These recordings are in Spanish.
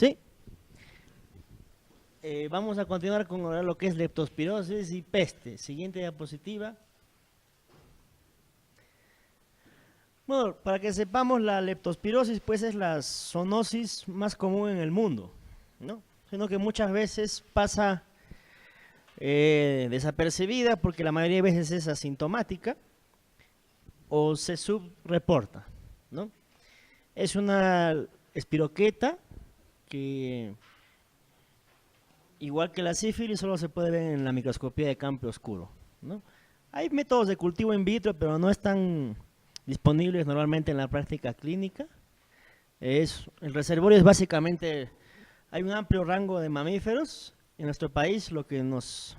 ¿Sí? Vamos a continuar con ahora lo que es leptospirosis y peste. Siguiente diapositiva. Bueno, para que sepamos, la leptospirosis pues es la zoonosis más común en el mundo, ¿no? Sino que muchas veces pasa desapercibida porque la mayoría de veces es asintomática o se subreporta, ¿no? Es una espiroqueta que, igual que la sífilis, solo se puede ver en la microscopía de campo oscuro, ¿no? Hay métodos de cultivo in vitro, pero no están disponibles normalmente en la práctica clínica. El reservorio es básicamente, hay un amplio rango de mamíferos en nuestro país. Lo que nos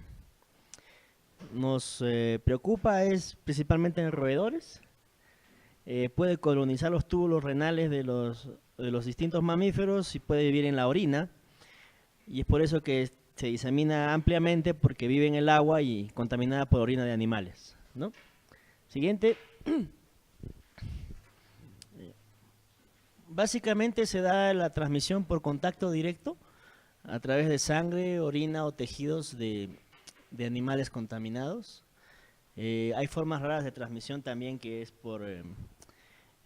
preocupa es principalmente en roedores. Puede colonizar los túbulos renales de los distintos mamíferos y puede vivir en la orina. Y es por eso que se disemina ampliamente, porque vive en el agua y contaminada por orina de animales, ¿no? Siguiente. Básicamente se da la transmisión por contacto directo a través de sangre, orina o tejidos de animales contaminados. Hay formas raras de transmisión también, que es por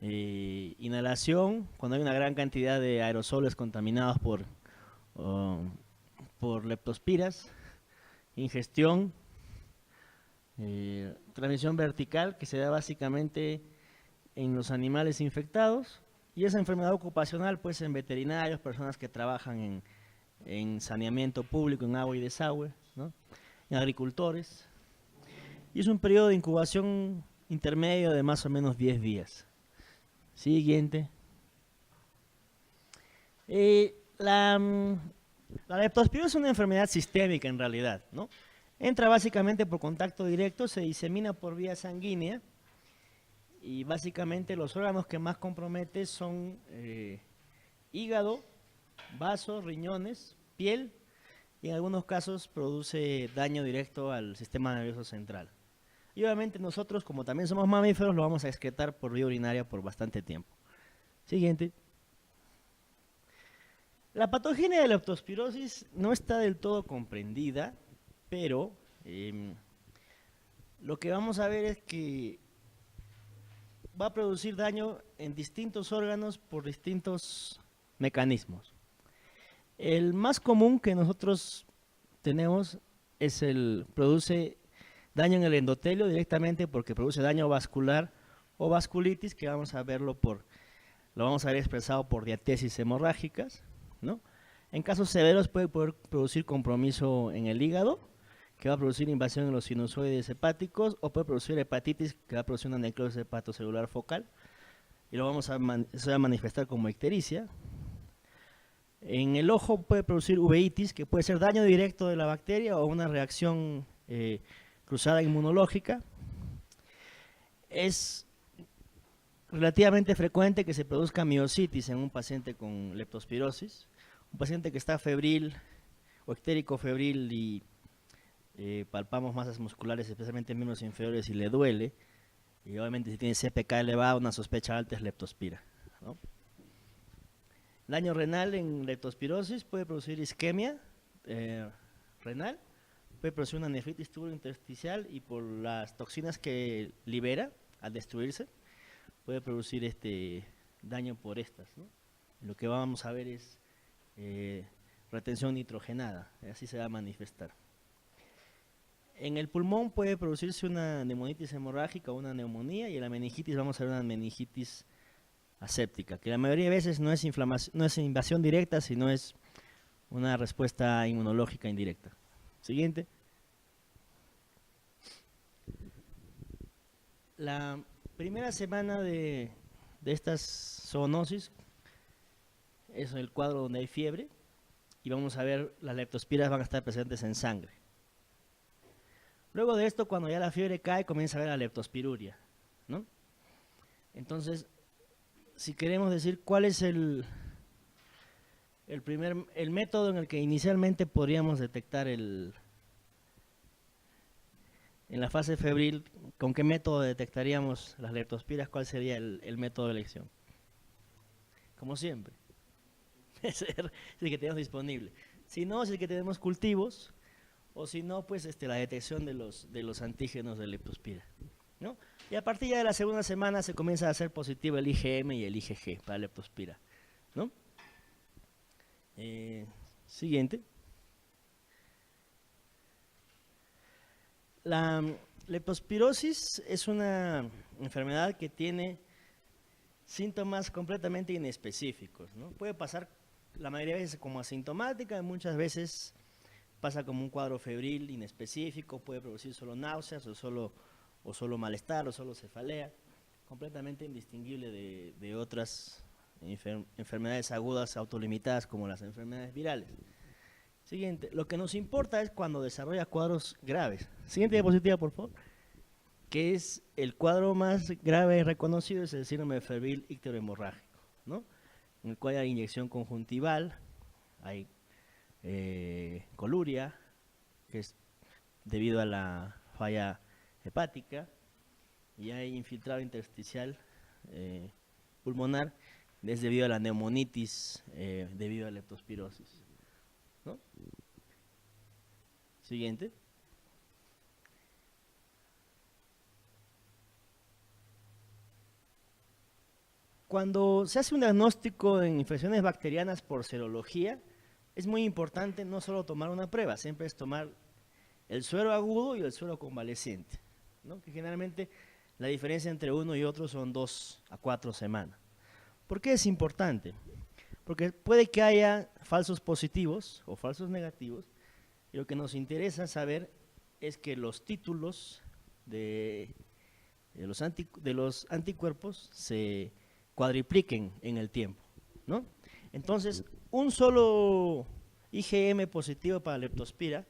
inhalación, cuando hay una gran cantidad de aerosoles contaminados por leptospiras. Ingestión, transmisión vertical, que se da básicamente en los animales infectados. Y esa enfermedad ocupacional pues en veterinarios, personas que trabajan en saneamiento público, en agua y desagüe, ¿no? En agricultores. Y es un periodo de incubación intermedio de más o menos 10 días. Siguiente. La leptospirosis es una enfermedad sistémica en realidad, ¿no? Entra básicamente por contacto directo, se disemina por vía sanguínea, y básicamente los órganos que más compromete son hígado, vasos, riñones, piel, y en algunos casos produce daño directo al sistema nervioso central. Y obviamente nosotros, como también somos mamíferos, lo vamos a excretar por vía urinaria por bastante tiempo. Siguiente. La patogenia de la leptospirosis no está del todo comprendida, pero lo que vamos a ver es que va a producir daño en distintos órganos por distintos mecanismos. El más común que nosotros tenemos es produce daño en el endotelio directamente, porque produce daño vascular o vasculitis, que vamos a verlo lo vamos a ver expresado por diatesis hemorrágicas, ¿no? En casos severos puede poder producir compromiso en el hígado, que va a producir invasión en los sinusoides hepáticos, o puede producir hepatitis, que va a producir una necrosis hepatocelular focal, y se va a manifestar como ictericia. En el ojo puede producir uveitis, que puede ser daño directo de la bacteria o una reacción cruzada inmunológica. Es relativamente frecuente que se produzca miositis en un paciente con leptospirosis. Un paciente que está febril o ictérico febril y palpamos masas musculares, especialmente en miembros inferiores, y le duele, y obviamente si tiene CPK elevado, una sospecha alta es leptospira, ¿no? Daño renal en leptospirosis puede producir isquemia renal, puede producir una nefritis tubulointersticial, y por las toxinas que libera al destruirse, puede producir daño por estas, ¿no? Lo que vamos a ver es retención nitrogenada, así se va a manifestar. En el pulmón puede producirse una neumonitis hemorrágica o una neumonía, y en la meningitis vamos a ver una meningitis aséptica, que la mayoría de veces no es inflamación, no es invasión directa, sino es una respuesta inmunológica indirecta. Siguiente. La primera semana de estas zoonosis es el cuadro donde hay fiebre, y vamos a ver las leptospiras van a estar presentes en sangre. Luego de esto, cuando ya la fiebre cae, comienza a ver la leptospiruria, ¿no? Entonces, si queremos decir cuál es el método en el que inicialmente podríamos detectar en la fase febril, ¿con qué método detectaríamos las leptospiras? ¿Cuál sería el método de elección? Como siempre. ser si es que tenemos disponible. Si no, si es que tenemos cultivos, o si no, pues la detección de los antígenos de leptospira, ¿no? Y a partir ya de la segunda semana se comienza a hacer positivo el IgM y el IgG para leptospira, ¿no? Siguiente. La leptospirosis es una enfermedad que tiene síntomas completamente inespecíficos, ¿no? Puede pasar la mayoría de veces como asintomática, muchas veces pasa como un cuadro febril inespecífico, puede producir solo náuseas o solo malestar o solo cefalea, completamente indistinguible de otras enfermedades agudas autolimitadas como las enfermedades virales. Siguiente, lo que nos importa es cuando desarrolla cuadros graves. Siguiente diapositiva, por favor. Que es el cuadro más grave reconocido, es el síndrome febril icterohemorrágico, ¿no? En el cual hay inyección conjuntival, hay coluria, que es debido a la falla hepática, y hay infiltrado intersticial pulmonar, es debido a la neumonitis, debido a la leptospirosis, ¿no? Siguiente. Cuando se hace un diagnóstico en infecciones bacterianas por serología, es muy importante no solo tomar una prueba, siempre es tomar el suero agudo y el suero convaleciente, ¿no? Que generalmente la diferencia entre uno y otro son 2 a 4 semanas. ¿Por qué es importante? Porque puede que haya falsos positivos o falsos negativos, y lo que nos interesa saber es que los títulos de los anticuerpos se cuadripliquen en el tiempo, ¿no? Entonces, un solo IgM positivo para leptospira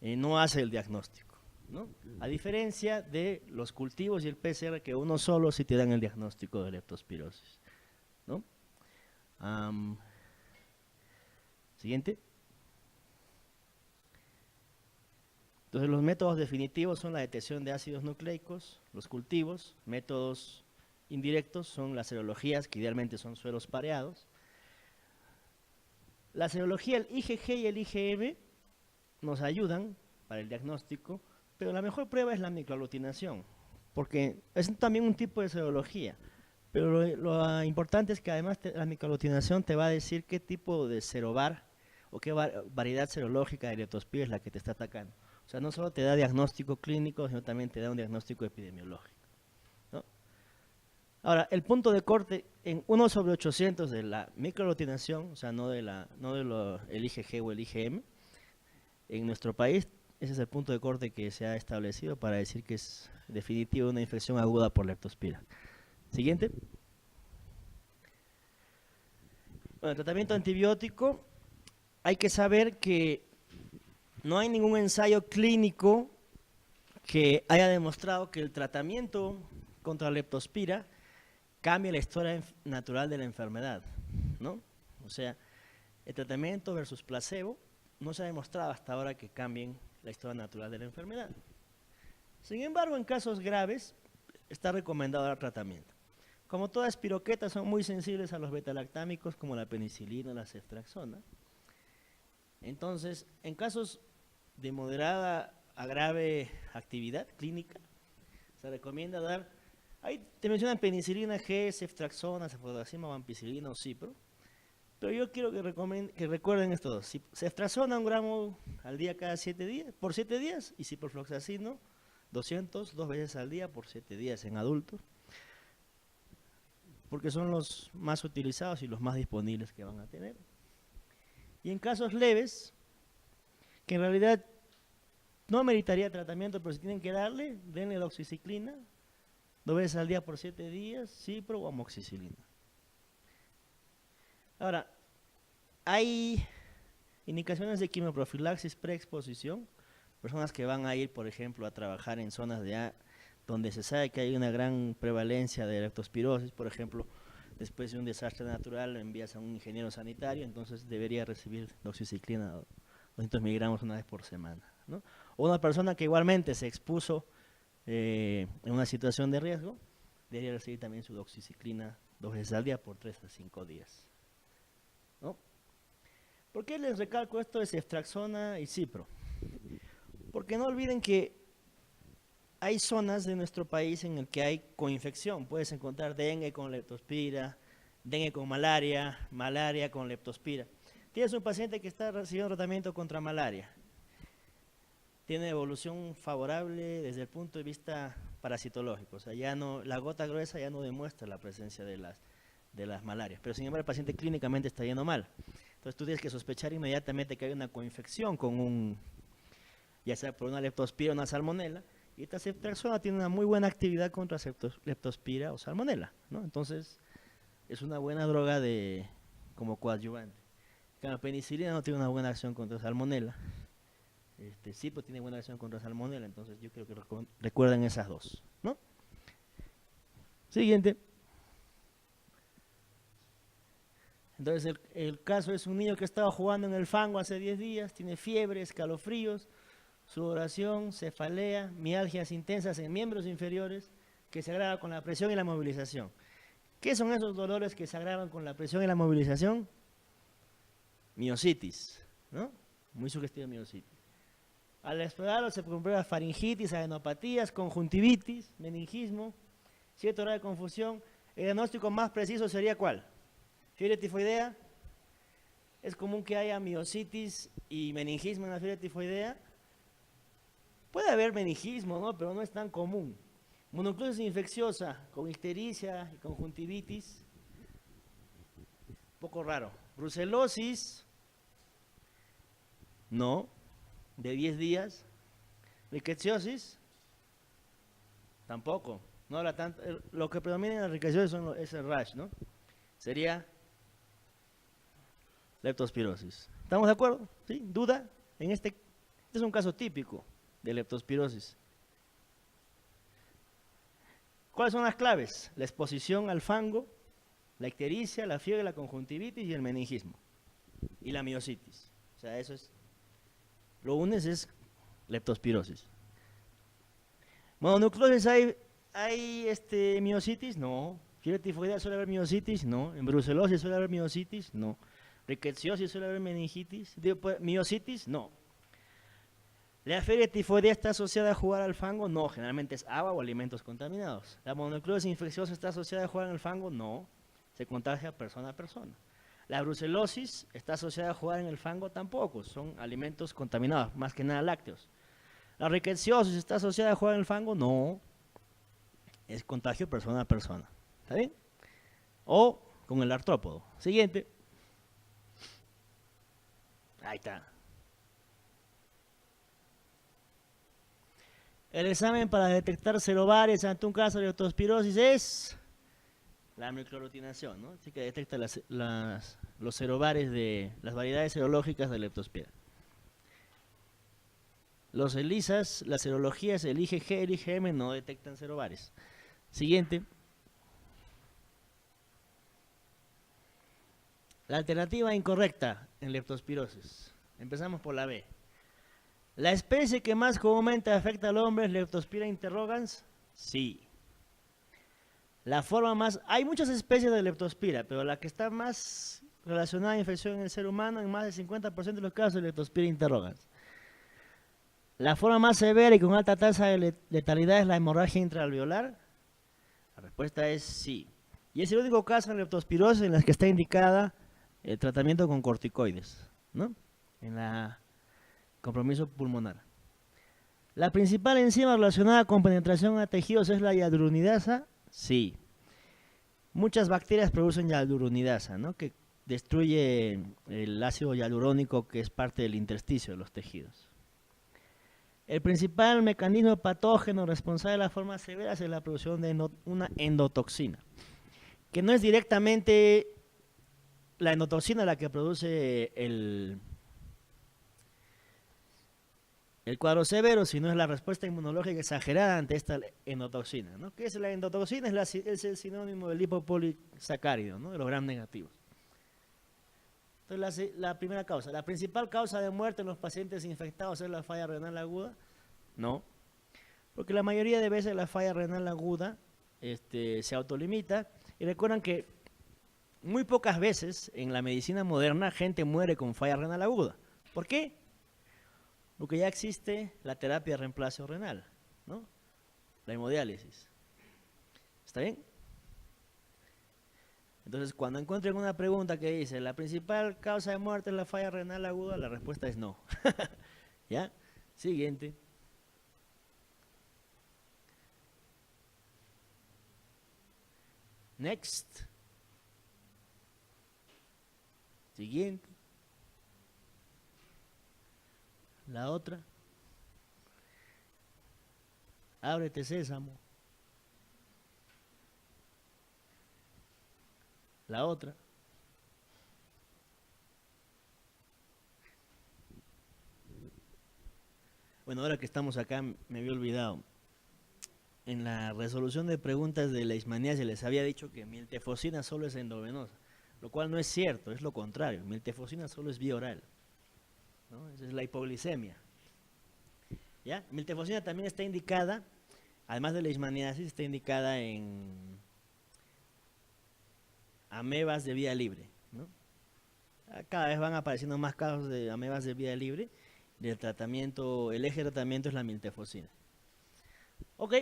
no hace el diagnóstico, ¿no? A diferencia de los cultivos y el PCR, que uno solo sí te dan el diagnóstico de leptospirosis, ¿no? Siguiente. Entonces, los métodos definitivos son la detección de ácidos nucleicos, los cultivos, métodos indirectos son las serologías, que idealmente son sueros pareados. La serología, el IgG y el IgM nos ayudan para el diagnóstico, pero la mejor prueba es la microaglutinación, porque es también un tipo de serología, pero lo importante es que además la microaglutinación te va a decir qué tipo de serovar o qué variedad serológica de leptospira es la que te está atacando. O sea, no solo te da diagnóstico clínico, sino también te da un diagnóstico epidemiológico, ¿no? Ahora, el punto de corte en 1/800 de la microaglutinación, o sea, no de el IgG o el IgM, en nuestro país, ese es el punto de corte que se ha establecido para decir que es definitivo una infección aguda por leptospira. Siguiente. Bueno, el tratamiento antibiótico, hay que saber que no hay ningún ensayo clínico que haya demostrado que el tratamiento contra leptospira cambia la historia natural de la enfermedad, ¿no? O sea, el tratamiento versus placebo no se ha demostrado hasta ahora que cambien la historia natural de la enfermedad. Sin embargo, en casos graves está recomendado dar tratamiento. Como todas espiroquetas son muy sensibles a los betalactámicos como la penicilina o la ceftriaxona. Entonces, en casos de moderada a grave actividad clínica, se recomienda dar, ahí te mencionan penicilina G, ceftriaxona, cefodoxima, vampicilina o cipro, pero yo quiero que recuerden esto dos: ceftriaxona 1 gramo al día cada 7 días, por 7 días, y ciprofloxacino 200, 2 veces al día por 7 días en adultos, porque son los más utilizados y los más disponibles que van a tener. Y en casos leves, que en realidad no ameritaría tratamiento, pero si tienen que darle, denle doxiciclina 2 veces al día por 7 días, cipro o amoxicilina. Ahora, hay indicaciones de quimioprofilaxis preexposición, personas que van a ir, por ejemplo, a trabajar en zonas donde se sabe que hay una gran prevalencia de leptospirosis, por ejemplo, después de un desastre natural envías a un ingeniero sanitario, entonces debería recibir doxiciclina 200 miligramos una vez por semana, ¿no? O una persona que igualmente se expuso en una situación de riesgo, debería recibir también su doxiciclina 2 veces al día por 3 a 5 días. ¿no? ¿Por qué les recalco esto de ceftriaxona y cipro? Porque no olviden que hay zonas de nuestro país en el que hay coinfección. Puedes encontrar dengue con leptospira, dengue con malaria, malaria con leptospira. Tienes un paciente que está recibiendo tratamiento contra malaria. Tiene evolución favorable desde el punto de vista parasitológico. O sea, ya no, la gota gruesa ya no demuestra la presencia de las malarias. Pero sin embargo el paciente clínicamente está yendo mal. Entonces tú tienes que sospechar inmediatamente que hay una coinfección con ya sea por una leptospira o una salmonela. Y esta ceftriaxona tiene una muy buena actividad contra leptospira o salmonela, ¿no? Entonces, es una buena droga como coadyuvante. La penicilina no tiene una buena acción contra salmonela. Sí, pues tiene buena acción contra salmonela, entonces yo creo que recuerden esas dos, ¿no? Siguiente. Entonces, el caso es un niño que estaba jugando en el fango hace 10 días, tiene fiebre, escalofríos, sudoración, cefalea, mialgias intensas en miembros inferiores, que se agrava con la presión y la movilización. ¿Qué son esos dolores que se agravan con la presión y la movilización? Miositis, ¿no? Muy sugestiva miositis. Al explorarlo se comprueba faringitis, adenopatías, conjuntivitis, meningismo, cierto grado de confusión. El diagnóstico más preciso sería ¿cuál? Fiebre tifoidea. Es común que haya miositis y meningismo en la fiebre tifoidea. Puede haber meningismo, ¿no? Pero no es tan común. Mononucleosis infecciosa con ictericia y conjuntivitis. Poco raro. Brucelosis. No. De 10 días. Rickettsiosis. Tampoco. No habla tanto. Lo que predomina en la rickettsiosis es el rash, ¿no? Sería leptospirosis. ¿Estamos de acuerdo? ¿Sí? ¿Duda? Este es un caso típico de leptospirosis. ¿Cuáles son las claves? La exposición al fango, la ictericia, la fiebre, la conjuntivitis y el meningismo. Y la miositis. O sea, eso es. Lo unes es leptospirosis. ¿Mononucleosis hay miositis? No. ¿Fiebre tifoidea suele haber miositis? No. ¿En brucelosis suele haber miositis? No. ¿Rickettsiosis suele haber meningitis? ¿Miositis? No. ¿La fiebre tifoidea está asociada a jugar al fango? No, generalmente es agua o alimentos contaminados. ¿La mononucleosis infecciosa está asociada a jugar en el fango? No, se contagia persona a persona. ¿La brucelosis está asociada a jugar en el fango? Tampoco, son alimentos contaminados, más que nada lácteos. ¿La rickettsiosis está asociada a jugar en el fango? No, es contagio persona a persona. ¿Está bien? O con el artrópodo. Siguiente. Ahí está. El examen para detectar serovares ante un caso de leptospirosis es la microrutinación, ¿no? Así que detecta los serovares de las variedades serológicas de leptospira. Los ELISAs, las serologías, el IgG, el IgM no detectan serovares. Siguiente. La alternativa incorrecta en leptospirosis. Empezamos por la B. ¿La especie que más comúnmente afecta al hombre es Leptospira interrogans? Sí. La forma más... Hay muchas especies de Leptospira, pero la que está más relacionada a infección en el ser humano, en más del 50% de los casos, es Leptospira interrogans. ¿La forma más severa y con alta tasa de letalidad es la hemorragia intraalveolar? La respuesta es sí. Y es el único caso de leptospirosis en el que está indicada el tratamiento con corticoides, ¿no? En la compromiso pulmonar. ¿La principal enzima relacionada con penetración a tejidos es la hialuronidasa? Sí. Muchas bacterias producen hialuronidasa, ¿no? Que destruye el ácido hialurónico que es parte del intersticio de los tejidos. El principal mecanismo patógeno responsable de las formas severas es la producción de una endotoxina, que no es directamente la endotoxina la que produce el cuadro severo, sino es la respuesta inmunológica exagerada ante esta endotoxina, ¿no? ¿Qué es la endotoxina? Es el sinónimo del lipopolisacárido, ¿no? De los gram negativos. Entonces, la primera causa, la principal causa de muerte en los pacientes infectados es la falla renal aguda. No, porque la mayoría de veces la falla renal aguda se autolimita. Y recuerdan que muy pocas veces en la medicina moderna gente muere con falla renal aguda. ¿Por qué? Porque ya existe la terapia de reemplazo renal, ¿no? La hemodiálisis. ¿Está bien? Entonces, cuando encuentren una pregunta que dice, ¿la principal causa de muerte es la falla renal aguda? La respuesta es no. ¿Ya? Siguiente. Next. Siguiente. La otra. Ábrete, sésamo. La otra. Bueno, ahora que estamos acá, me había olvidado. En la resolución de preguntas de leishmaniasis les había dicho que miltefosina solo es endovenosa, lo cual no es cierto, es lo contrario. Miltefosina solo es vía oral, ¿no? Esa es la hipoglicemia. ¿Ya? Miltefosina también está indicada, además de leishmaniasis, está indicada en amebas de vía libre, ¿no? Cada vez van apareciendo más casos de amebas de vía libre. El tratamiento, el eje de tratamiento es la miltefosina. Ok,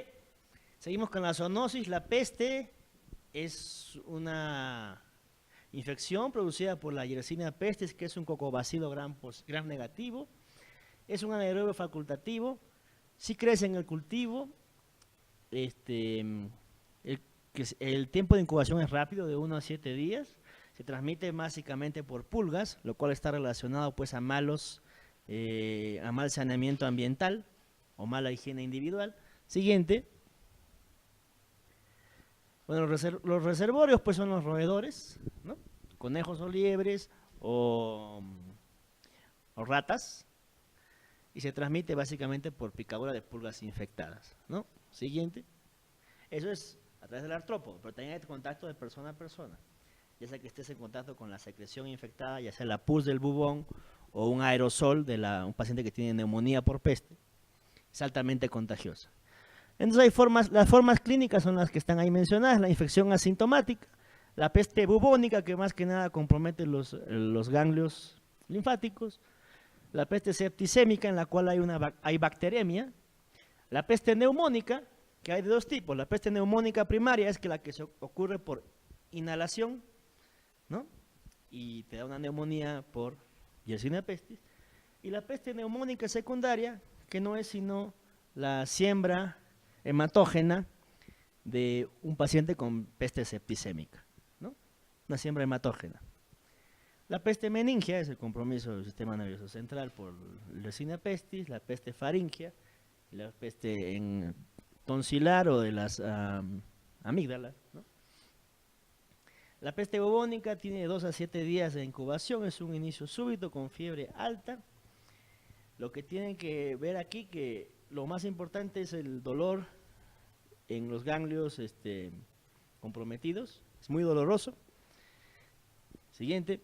seguimos con la zoonosis. La peste es una infección producida por la Yersinia pestis, que es un cocobacilo gram negativo. Es un anaerobio facultativo. Sí crece en el cultivo. El tiempo de incubación es rápido, de 1 a 7 días. Se transmite básicamente por pulgas, lo cual está relacionado pues a mal saneamiento ambiental o mala higiene individual. Siguiente. Bueno, los reservorios pues son los roedores, ¿no? Conejos o liebres o ratas, y se transmite básicamente por picadura de pulgas infectadas, ¿no? Siguiente. Eso es a través del artrópodo, pero también hay contacto de persona a persona, ya sea que estés en contacto con la secreción infectada, ya sea la pus del bubón o un aerosol de un paciente que tiene neumonía por peste. Es altamente contagiosa. Entonces las formas clínicas son las que están ahí mencionadas: la infección asintomática, la peste bubónica, que más que nada compromete los ganglios linfáticos, la peste septicémica, en la cual hay bacteremia, la peste neumónica, que hay de dos tipos. La peste neumónica primaria es la que ocurre por inhalación, ¿no? Y te da una neumonía por Yersinia pestis. Y la peste neumónica secundaria, que no es sino la siembra hematógena de un paciente con peste septicémica, ¿no? Una siembra hematógena. La peste meningia es el compromiso del sistema nervioso central por Yersinia pestis, la peste faringia, y la peste tonsilar o de las amígdalas, ¿no? La peste bubónica tiene de 2 a 7 días de incubación, es un inicio súbito con fiebre alta. Lo que tienen que ver aquí, que lo más importante es el dolor en los ganglios comprometidos, es muy doloroso. Siguiente.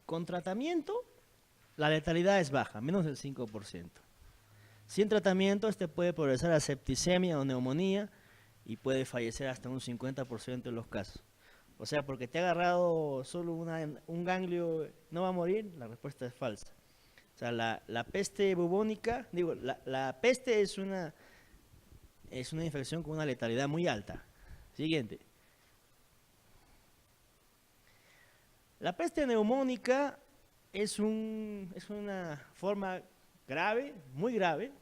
Con tratamiento, la letalidad es baja, menos del 5%. Sin tratamiento, puede progresar a septicemia o neumonía y puede fallecer hasta un 50% de los casos. O sea, porque te ha agarrado solo un ganglio, ¿no va a morir? La respuesta es falsa. O sea, la peste bubónica, la peste es una infección con una letalidad muy alta. Siguiente. La peste neumónica es una forma grave, muy grave,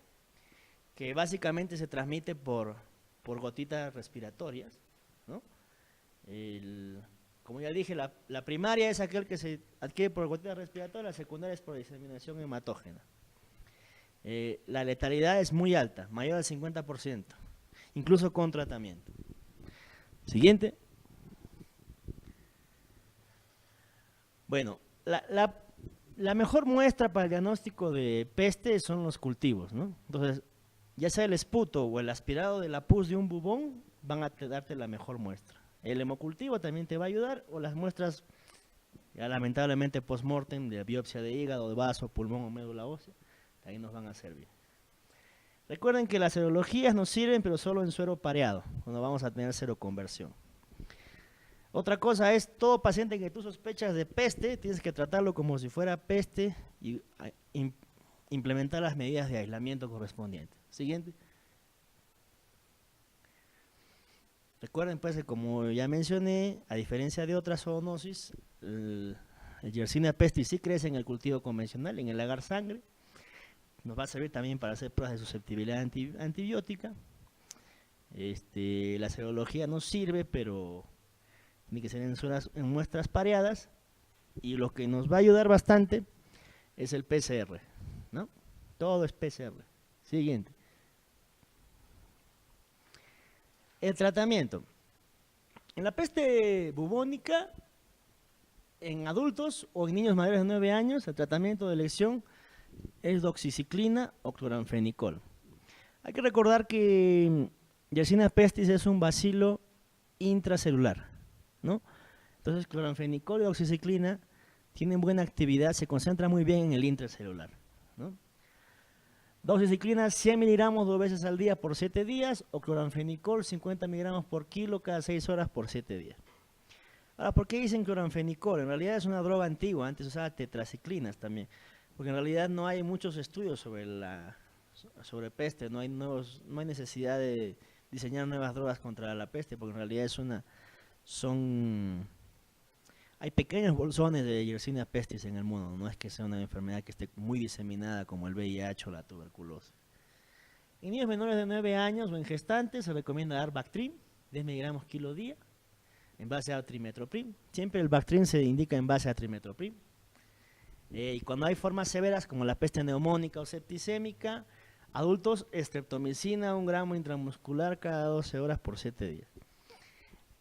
que básicamente se transmite por gotitas respiratorias, ¿no? Como ya dije, la primaria es aquel que se adquiere por gotitas respiratorias, la secundaria es por diseminación hematógena. La letalidad es muy alta, mayor al 50%, incluso con tratamiento. Siguiente. Bueno, la mejor muestra para el diagnóstico de peste son los cultivos, ¿no? Entonces, ya sea el esputo o el aspirado de la pus de un bubón, van a darte la mejor muestra. El hemocultivo también te va a ayudar, o las muestras, ya lamentablemente post-mortem, de biopsia de hígado, de vaso, pulmón o médula ósea, también nos van a servir. Recuerden que las serologías nos sirven, pero solo en suero pareado, cuando vamos a tener seroconversión. Otra cosa es, todo paciente que tú sospechas de peste, tienes que tratarlo como si fuera peste y implementar las medidas de aislamiento correspondientes. Siguiente. Recuerden pues que, como ya mencioné, a diferencia de otras zoonosis, el Yersinia pestis sí crece en el cultivo convencional, en el agar sangre. Nos va a servir también para hacer pruebas de susceptibilidad antibiótica. La serología nos sirve, pero tiene que ser en muestras pareadas. Y lo que nos va a ayudar bastante es el PCR, ¿no? Todo es PCR. Siguiente. El tratamiento. En la peste bubónica, en adultos o en niños mayores de 9 años, el tratamiento de elección es doxiciclina o cloranfenicol. Hay que recordar que Yersinia pestis es un bacilo intracelular, ¿no? Entonces, cloranfenicol y doxiciclina tienen buena actividad, se concentran muy bien en el intracelular, ¿no? Doxiciclina 100 miligramos 2 veces al día por 7 días, o cloranfenicol 50 miligramos por kilo cada 6 horas por 7 días. Ahora, ¿por qué dicen cloranfenicol? En realidad es una droga antigua, antes usaba tetraciclinas también, porque en realidad no hay muchos estudios sobre peste, no hay necesidad de diseñar nuevas drogas contra la peste, porque en realidad hay pequeños bolsones de Yersinia pestis en el mundo, no es que sea una enfermedad que esté muy diseminada como el VIH o la tuberculosis. En niños menores de 9 años o en gestantes se recomienda dar Bactrim, 10 miligramos kilo día, en base a trimetoprim. Siempre el Bactrim se indica en base a trimetoprim. Y cuando hay formas severas como la peste neumónica o septicémica, adultos, streptomicina 1 gramo intramuscular cada 12 horas por 7 días.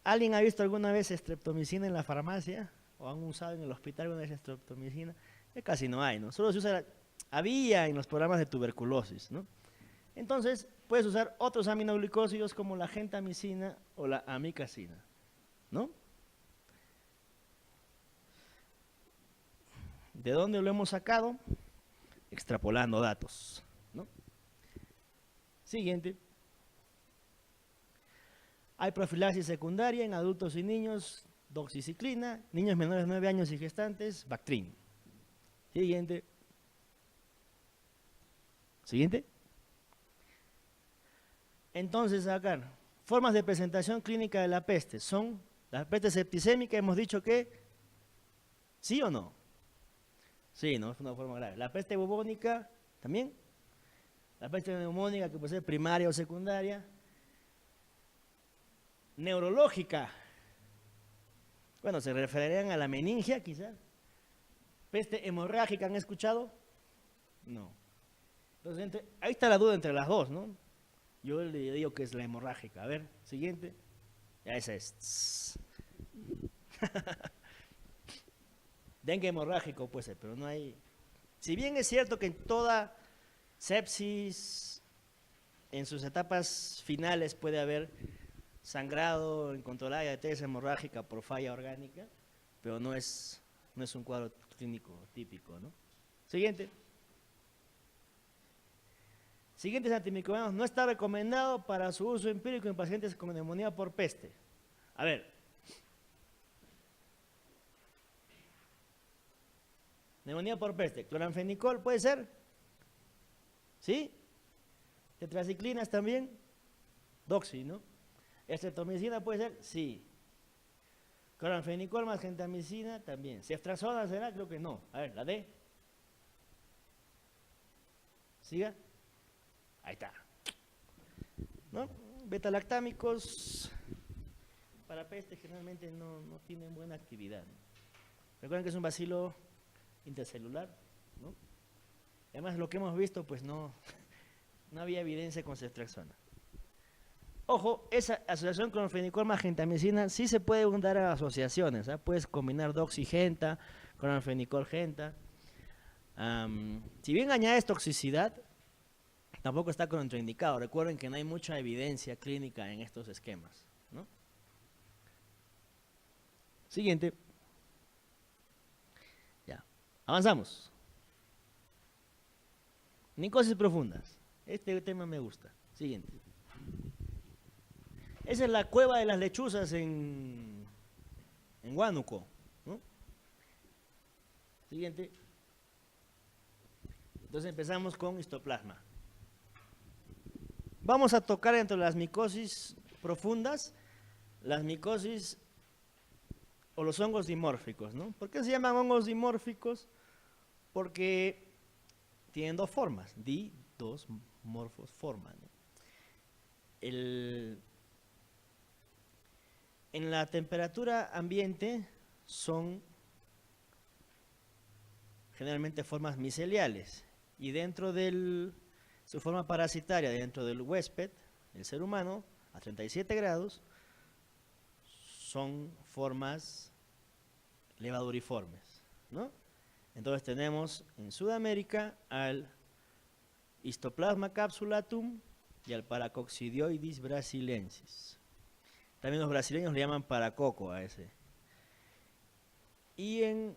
¿Alguien ha visto alguna vez streptomicina en la farmacia? ¿O han usado en el hospital alguna vez streptomicina? Ya casi no hay, ¿no? Solo se usa, había en los programas de tuberculosis, ¿no? Entonces, puedes usar otros aminoglicósidos como la gentamicina o la amikacina, ¿no? ¿De dónde lo hemos sacado? Extrapolando datos, ¿no? Siguiente. Hay profilaxis secundaria en adultos y niños, doxiciclina, niños menores de 9 años y gestantes, Bactrim. Siguiente. Siguiente. Entonces, acá, formas de presentación clínica de la peste son la peste septicémica, hemos dicho que, ¿sí o no? Sí, no es una forma grave. La peste bubónica, también. La peste neumónica, que puede ser primaria o secundaria. Neurológica. Bueno, se referirían a la meningia, quizás. Peste hemorrágica, ¿han escuchado? No. Entonces, ahí está la duda entre las dos, ¿no? Yo le digo que es la hemorrágica. A ver, siguiente. Ya esa es. Dengue hemorrágico puede ser, pero no hay. Si bien es cierto que en toda sepsis, en sus etapas finales puede haber sangrado incontrolable de arteria hemorrágica por falla orgánica, pero no es un cuadro clínico típico, ¿no? Siguiente. Siguientes antimicrobianos. No está recomendado para su uso empírico en pacientes con neumonía por peste. A ver. Neumonía por peste. Cloranfenicol, ¿puede ser? ¿Sí? Tetraciclinas también. Doxy, ¿no? Streptomicina, ¿puede ser? Sí. Cloranfenicol más gentamicina también. ¿Ceftriaxona será? Creo que no. A ver, la D. Siga. Ahí está. ¿No? Betalactámicos para peste generalmente no tienen buena actividad, ¿no? Recuerden que es un bacilo intercelular, ¿no? Además, lo que hemos visto, pues no había evidencia con ceftriaxona. Ojo, esa asociación con cloranfenicol más gentamicina sí se puede dar a asociaciones, ¿eh? Puedes combinar doxigenta, cloranfenicol genta. Si bien añades toxicidad, tampoco está contraindicado. Recuerden que no hay mucha evidencia clínica en estos esquemas, ¿no? Siguiente. Ya, avanzamos. Micosis profundas. Este tema me gusta. Siguiente. Esa es la cueva de las lechuzas en Huánuco, ¿no? Siguiente. Entonces empezamos con histoplasma. Vamos a tocar entre las micosis profundas, las micosis o los hongos dimórficos, ¿no? ¿Por qué se llaman hongos dimórficos? Porque tienen dos formas, dos morfos forma, ¿no? En la temperatura ambiente son generalmente formas miceliales y dentro de su forma parasitaria, dentro del huésped, el ser humano, a 37 grados, son formas levaduriformes, ¿no? Entonces tenemos en Sudamérica al Histoplasma capsulatum y al Paracoccidioides brasilensis. También los brasileños le llaman paracoco a ese. Y en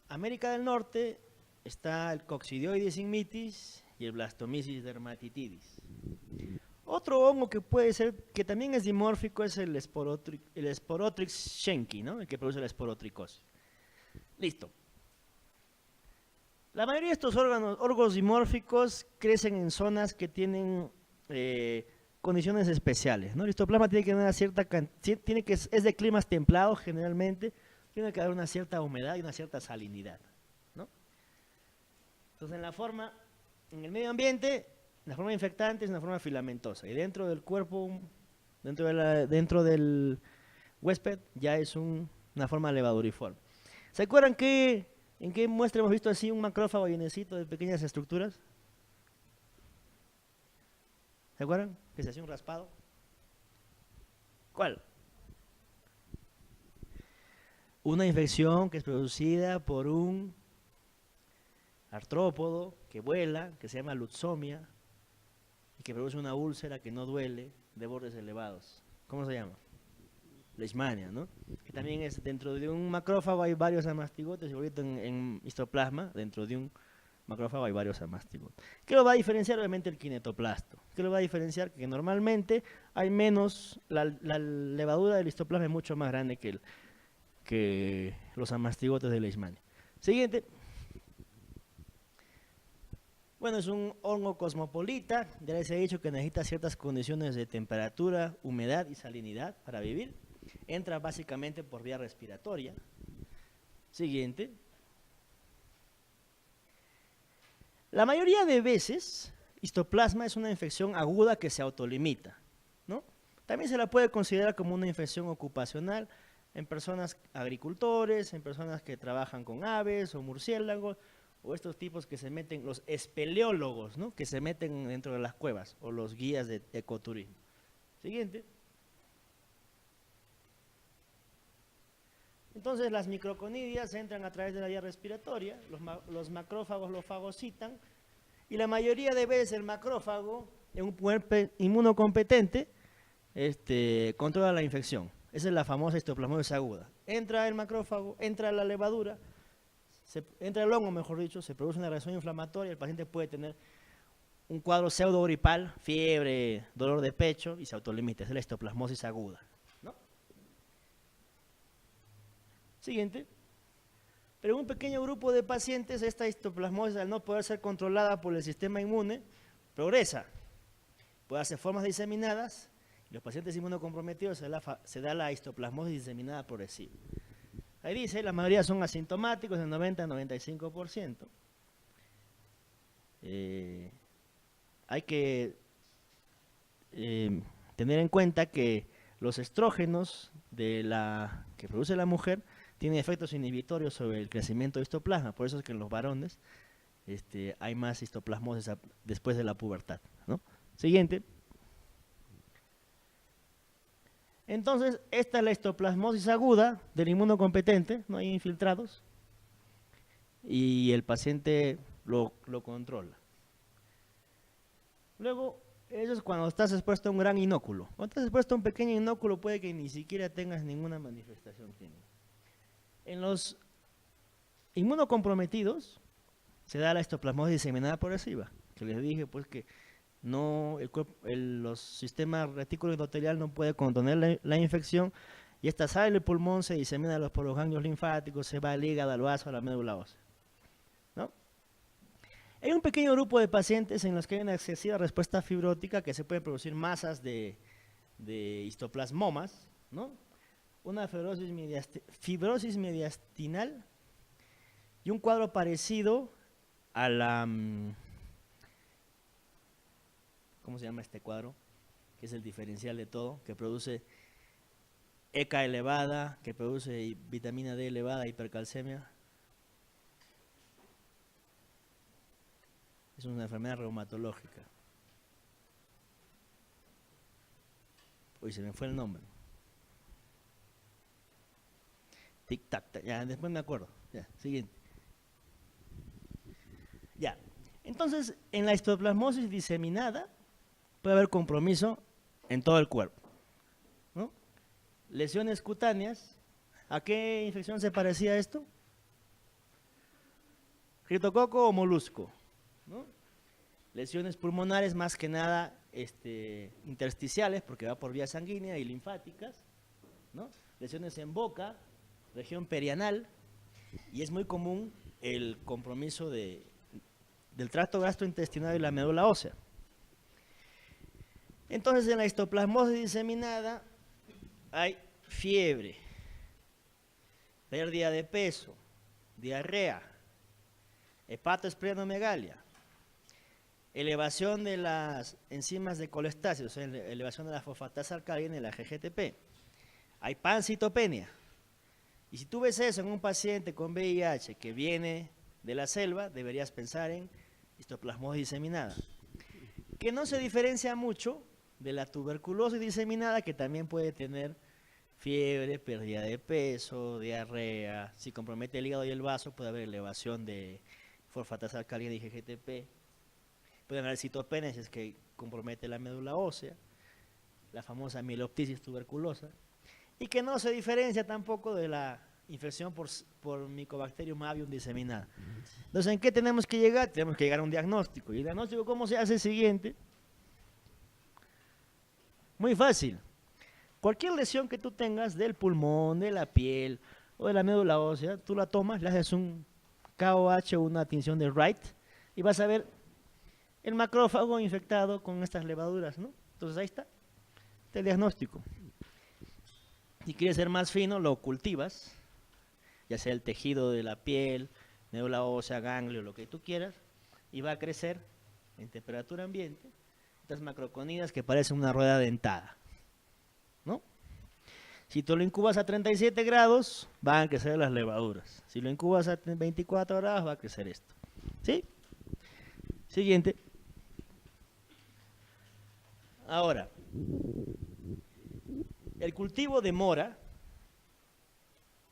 América del Norte está el Coccidioides ignitis y el Blastomyces dermatitidis. Otro hongo que puede ser, que también es dimórfico, es el Sporotrix schenki, ¿no? El que produce la esporotricosis. Listo. La mayoría de estos hongos dimórficos crecen en zonas que tienen condiciones especiales, ¿no? El histoplasma tiene que tener una cierta es de climas templados generalmente, tiene que haber una cierta humedad y una cierta salinidad, ¿no? Entonces en el medio ambiente, la forma infectante es una forma filamentosa y dentro del cuerpo, dentro del huésped ya es una forma levaduriforme. ¿Se acuerdan en qué muestra hemos visto así un macrófago llenecito de pequeñas estructuras? ¿Se acuerdan? Que se hacía un raspado. ¿Cuál? Una infección que es producida por un artrópodo que vuela, que se llama lutzomia, y que produce una úlcera que no duele, de bordes elevados. ¿Cómo se llama? Leishmania, ¿no? Que también es dentro de un macrófago hay varios amastigotes, y ahorita en histoplasma, dentro de un macrófago hay varios amastigotes. ¿Qué lo va a diferenciar? Obviamente el kinetoplasto. ¿Qué lo va a diferenciar? Que normalmente hay menos, la levadura del histoplasma es mucho más grande que los amastigotes de Leishmania. Siguiente. Bueno, es un hongo cosmopolita, ya les he dicho que necesita ciertas condiciones de temperatura, humedad y salinidad para vivir. Entra básicamente por vía respiratoria. Siguiente. La mayoría de veces, histoplasma es una infección aguda que se autolimita, ¿no? También se la puede considerar como una infección ocupacional en personas agricultores, en personas que trabajan con aves o murciélagos, o estos tipos que se meten, los espeleólogos, ¿no? Que se meten dentro de las cuevas, o los guías de ecoturismo. Siguiente. Entonces las microconidias entran a través de la vía respiratoria, los macrófagos lo fagocitan, y la mayoría de veces el macrófago, en un cuerpo inmunocompetente, controla la infección. Esa es la famosa histoplasmosis aguda. Entra el macrófago, entra la levadura, entra el hongo, mejor dicho, se produce una reacción inflamatoria, el paciente puede tener un cuadro pseudogripal, fiebre, dolor de pecho y se autolimita. Esa es la histoplasmosis aguda, ¿no? Siguiente. Pero en un pequeño grupo de pacientes, esta histoplasmosis, al no poder ser controlada por el sistema inmune, progresa. Puede hacer formas diseminadas. En los pacientes inmunocomprometidos se da la histoplasmosis diseminada progresiva. Ahí dice, la mayoría son asintomáticos, del 90 al 95%. Hay que tener en cuenta que los estrógenos que produce la mujer tienen efectos inhibitorios sobre el crecimiento de histoplasma, por eso es que en los varones hay más histoplasmosis después de la pubertad, ¿no? Siguiente. Entonces, esta es la histoplasmosis aguda del inmunocompetente, no hay infiltrados, y el paciente lo controla. Luego, eso es cuando estás expuesto a un gran inóculo. Cuando estás expuesto a un pequeño inóculo puede que ni siquiera tengas ninguna manifestación clínica. En los inmunocomprometidos se da la histoplasmosis diseminada progresiva, que les dije pues que No, los sistemas retículo endotelial no puede contener la infección y esta sale del pulmón, se disemina por los ganglios linfáticos, se va al hígado, al vaso, a la médula ósea, ¿no? Hay un pequeño grupo de pacientes en los que hay una excesiva respuesta fibrótica que se pueden producir masas de histoplasmomas, ¿no? Una fibrosis mediastinal y un cuadro parecido a la... ¿Cómo se llama este cuadro? Que es el diferencial de todo, que produce ECA elevada, que produce vitamina D elevada, hipercalcemia. Es una enfermedad reumatológica. Uy, se me fue el nombre. Tic-tac, ya, después me acuerdo. Ya, siguiente. Ya, entonces, en la histoplasmosis diseminada puede haber compromiso en todo el cuerpo, ¿no? Lesiones cutáneas. ¿A qué infección se parecía esto? Criptococo o molusco, ¿no? Lesiones pulmonares, más que nada intersticiales, porque va por vía sanguínea y linfáticas, ¿no? Lesiones en boca, región perianal, y es muy común el compromiso del tracto gastrointestinal y la médula ósea. Entonces, en la histoplasmosis diseminada hay fiebre, pérdida de peso, diarrea, hepatoesplenomegalia, elevación de las enzimas de colestasis, o sea, elevación de la fosfatasa alcalina y la GGTP. Hay pancitopenia. Y si tú ves eso en un paciente con VIH que viene de la selva, deberías pensar en histoplasmosis diseminada, que no se diferencia mucho de la tuberculosis diseminada, que también puede tener fiebre, pérdida de peso, diarrea. Si compromete el hígado y el vaso, puede haber elevación de fosfatasa alcalina y GGTP. Puede haber citopenia si es que compromete la médula ósea, la famosa mieloptisis tuberculosa, y que no se diferencia tampoco de la infección por Mycobacterium avium diseminada. Entonces, ¿en qué tenemos que llegar? Tenemos que llegar a un diagnóstico. ¿Y el diagnóstico cómo se hace? El siguiente. Muy fácil. Cualquier lesión que tú tengas del pulmón, de la piel o de la médula ósea, tú la tomas, le haces un KOH o una tinción de Wright y vas a ver el macrófago infectado con estas levaduras, ¿no? Entonces ahí está el diagnóstico. Si quieres ser más fino, lo cultivas, ya sea el tejido de la piel, médula ósea, ganglio, lo que tú quieras, y va a crecer en temperatura ambiente estas macroconidas que parecen una rueda dentada, ¿no? Si tú lo incubas a 37 grados, van a crecer las levaduras. Si lo incubas a 24 grados, va a crecer esto. ¿Sí? Siguiente. Ahora, el cultivo de mora,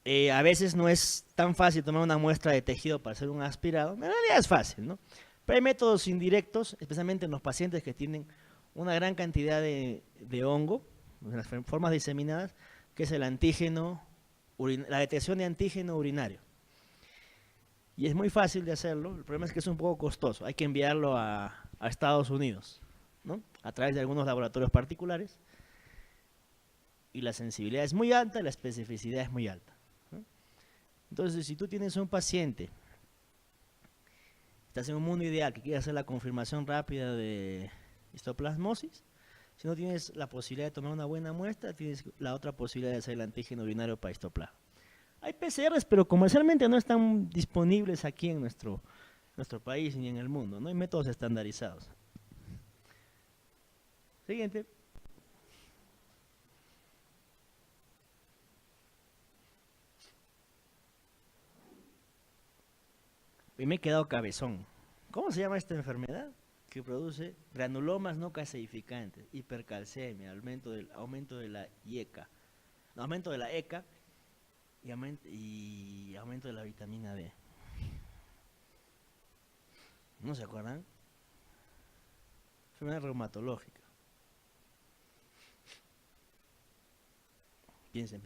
a veces no es tan fácil tomar una muestra de tejido para hacer un aspirado. En realidad es fácil, ¿no? Pero hay métodos indirectos, especialmente en los pacientes que tienen una gran cantidad de hongo, en las formas diseminadas, que es el antígeno, la detección de antígeno urinario. Y es muy fácil de hacerlo, el problema es que es un poco costoso, hay que enviarlo a Estados Unidos, ¿no? A través de algunos laboratorios particulares, y la sensibilidad es muy alta y la especificidad es muy alta, ¿no? Entonces, si tú tienes un paciente, estás en un mundo ideal que quiere hacer la confirmación rápida de histoplasmosis, si no tienes la posibilidad de tomar una buena muestra, tienes la otra posibilidad de hacer el antígeno urinario para histoplasma. Hay PCRs, pero comercialmente no están disponibles aquí en nuestro país ni en el mundo, no hay métodos estandarizados. Siguiente. Y me he quedado cabezón. ¿Cómo se llama esta enfermedad? Que produce granulomas no caseificantes, hipercalcemia, aumento de la ECA, aumento de la ECA y aumento de la vitamina D. ¿No se acuerdan? Enfermedad reumatológica. Piensen.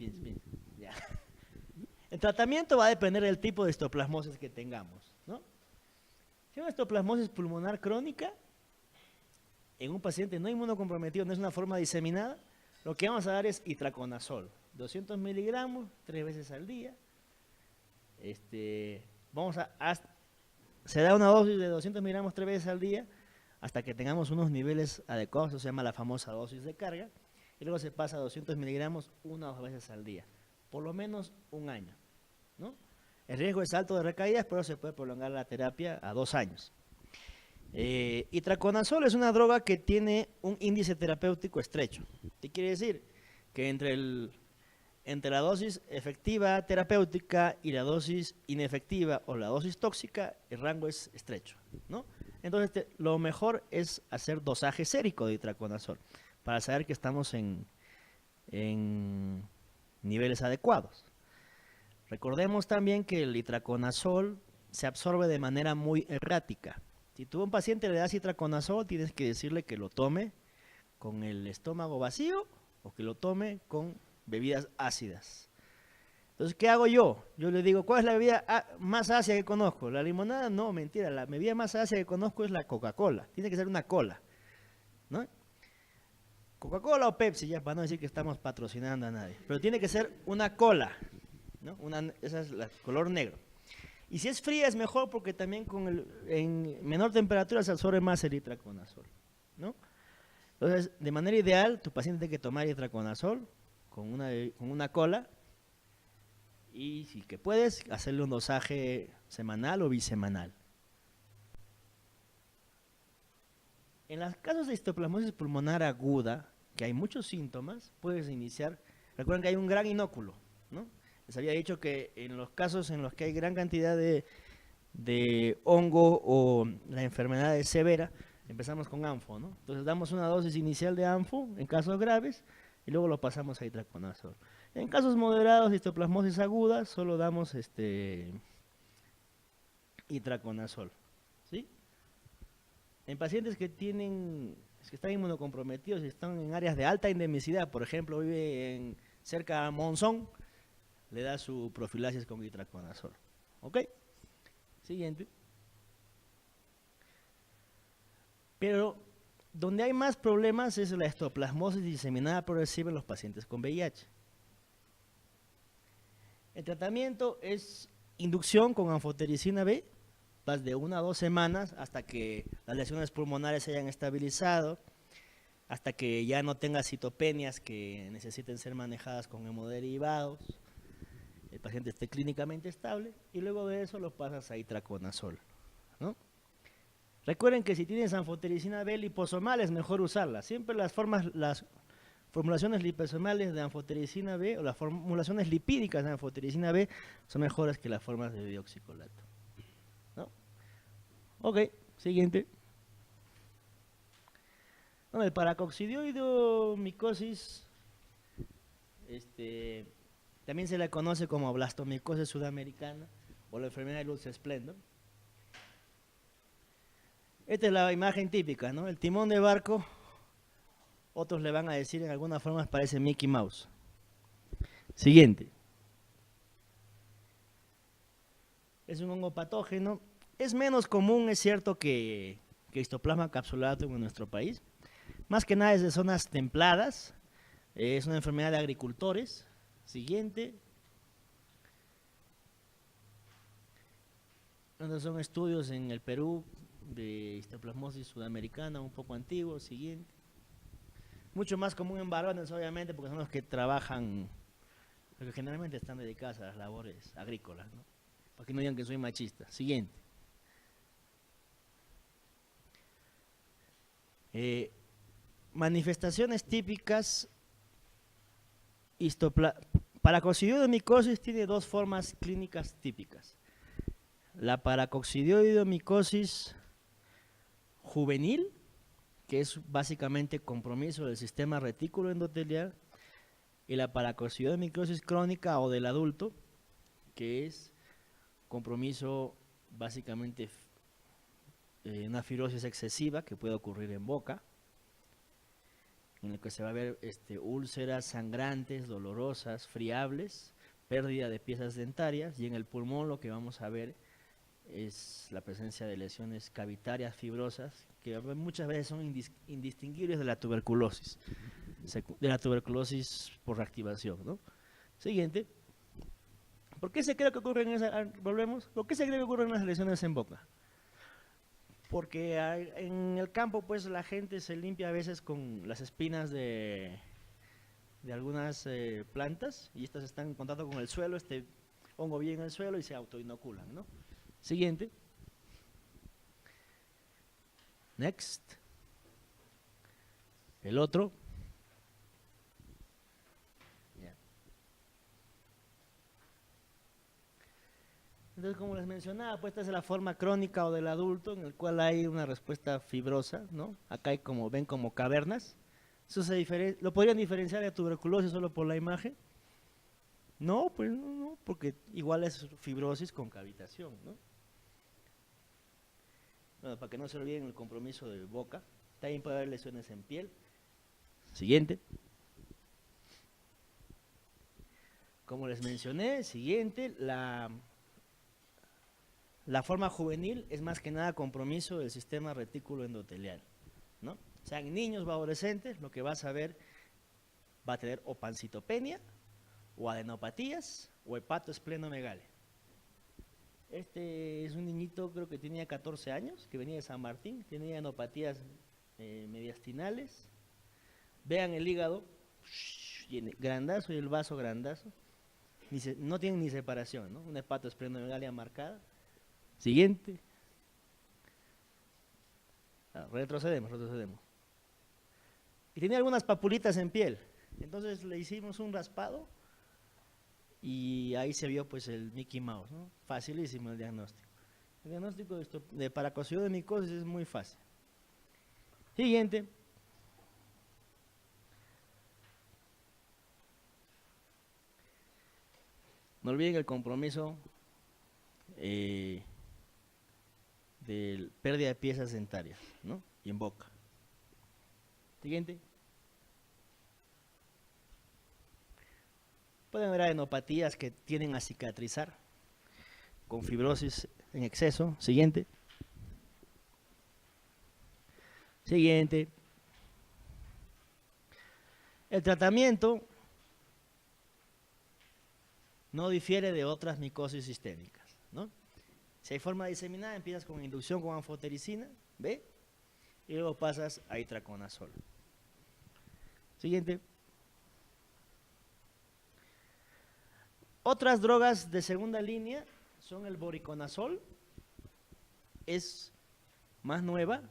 Ya. El tratamiento va a depender del tipo de histoplasmosis que tengamos, ¿no? Si es una histoplasmosis pulmonar crónica, en un paciente no inmunocomprometido, no es una forma diseminada, lo que vamos a dar es itraconazol, 200 miligramos, 3 veces al día. Se da una dosis de 200 miligramos 3 veces al día hasta que tengamos unos niveles adecuados, eso se llama la famosa dosis de carga, y luego se pasa a 200 miligramos 1 o 2 veces al día, por lo menos un año, ¿no? El riesgo es alto de recaídas, pero se puede prolongar la terapia a 2 años. Itraconazol es una droga que tiene un índice terapéutico estrecho. ¿Qué quiere decir? Que entre la dosis efectiva terapéutica y la dosis inefectiva o la dosis tóxica, el rango es estrecho, ¿no? Entonces, lo mejor es hacer dosaje sérico de itraconazol para saber que estamos en niveles adecuados. Recordemos también que el itraconazol se absorbe de manera muy errática. Si tú a un paciente le das itraconazol, tienes que decirle que lo tome con el estómago vacío o que lo tome con bebidas ácidas. Entonces, ¿qué hago yo? Yo le digo, ¿cuál es la bebida más ácida que conozco? ¿La limonada? No, mentira, la bebida más ácida que conozco es la Coca-Cola. Tiene que ser una cola, ¿no? Coca-Cola o Pepsi, ya para no decir que estamos patrocinando a nadie. Pero tiene que ser una cola, ¿no? Esa es la color negro. Y si es fría es mejor porque también en menor temperatura se absorbe más el itraconazol, ¿no? Entonces, de manera ideal, tu paciente tiene que tomar itraconazol con una cola y si que puedes, hacerle un dosaje semanal o bisemanal. En los casos de histoplasmosis pulmonar aguda, que hay muchos síntomas, puedes iniciar, recuerden que hay un gran inóculo, ¿no? Les había dicho que en los casos en los que hay gran cantidad de hongo o la enfermedad es severa, empezamos con ANFO, ¿no? Entonces damos una dosis inicial de ANFO en casos graves y luego lo pasamos a itraconazol. En casos moderados de histoplasmosis aguda, solo damos itraconazol, ¿sí? En pacientes que están inmunocomprometidos y están en áreas de alta endemicidad, por ejemplo, vive cerca a Monzón, le da su profilaxis con itraconazol. ¿Ok? Siguiente. Pero donde hay más problemas es la histoplasmosis diseminada progresiva en los pacientes con VIH. El tratamiento es inducción con anfotericina B, vas de 1 a 2 semanas hasta que las lesiones pulmonares se hayan estabilizado, hasta que ya no tenga citopenias que necesiten ser manejadas con hemoderivados, el paciente esté clínicamente estable y luego de eso lo pasas a itraconazol, ¿no? Recuerden que si tienes anfotericina B liposomal es mejor usarla. Siempre las formulaciones liposomales de anfotericina B o las formulaciones lipídicas de anfotericina B son mejores que las formas de dioxicolato, ¿no? Ok, siguiente. Bueno, el paracoccidioidomicosis, también se la conoce como blastomicosis sudamericana o la enfermedad de Lutz Splendor. Esta es la imagen típica, ¿no? El timón de barco, otros le van a decir en alguna forma parece Mickey Mouse. Siguiente. Es un hongo patógeno. Es menos común, es cierto, que Histoplasma capsulatum en nuestro país. Más que nada es de zonas templadas. Es una enfermedad de agricultores. Siguiente. Estos son estudios en el Perú de histoplasmosis sudamericana, un poco antiguo. Siguiente. Mucho más común en varones, obviamente, porque son los que trabajan, porque generalmente están dedicados a las labores agrícolas, ¿no? Para que no digan que soy machista. Siguiente. Manifestaciones típicas. Paracoccidioidomicosis tiene dos formas clínicas típicas. La paracoccidioidomicosis juvenil, que es básicamente compromiso del sistema retículo endotelial, y la paracoccidioidomicosis crónica o del adulto, que es compromiso básicamente una fibrosis excesiva que puede ocurrir en boca, en el que se va a ver úlceras sangrantes, dolorosas, friables, pérdida de piezas dentarias, y en el pulmón lo que vamos a ver es la presencia de lesiones cavitarias fibrosas que muchas veces son indistinguibles de la tuberculosis por reactivación, ¿no? Siguiente. ¿Por qué se cree que ocurren esas, volvemos? ¿Por qué se cree que ocurren las lesiones en boca? Porque en el campo, pues, la gente se limpia a veces con las espinas de algunas plantas, y estas están en contacto con el suelo, este hongo vive en el suelo y se autoinoculan, ¿no? Siguiente. Next. El otro. Entonces, como les mencionaba, pues esta es la forma crónica o del adulto, en el cual hay una respuesta fibrosa, ¿no? Acá hay, como ven, como cavernas. Eso ¿lo podrían diferenciar de tuberculosis solo por la imagen? No, pues no, porque igual es fibrosis con cavitación, ¿no? Bueno, para que no se olviden el compromiso de boca. También puede haber lesiones en piel. Siguiente. Como les mencioné, siguiente, la forma juvenil es más que nada compromiso del sistema retículo endotelial, ¿no? O sea, en niños o adolescentes lo que vas a ver va a tener o pancitopenia, o adenopatías, o hepatoesplenomegalia. Este es un niñito, creo que tenía 14 años, que venía de San Martín, tenía adenopatías mediastinales. Vean el hígado, grandazo, y el vaso grandazo. No tienen ni separación, ¿no? Una hepatoesplenomegalia marcada. Siguiente. Retrocedemos. Y tenía algunas papulitas en piel. Entonces le hicimos un raspado y ahí se vio, pues, el Mickey Mouse, ¿no? Facilísimo el diagnóstico. El diagnóstico de paracoccidiomicosis es muy fácil. Siguiente. No olviden el compromiso de pérdida de piezas dentarias, ¿no? Y en boca. Siguiente. Pueden haber adenopatías que tienden a cicatrizar con fibrosis en exceso. Siguiente. Siguiente. El tratamiento no difiere de otras micosis sistémicas, ¿no? Si hay forma diseminada, empiezas con inducción con anfotericina, ¿ve? Y luego pasas a itraconazol. Siguiente. Otras drogas de segunda línea son el voriconazol, es más nueva,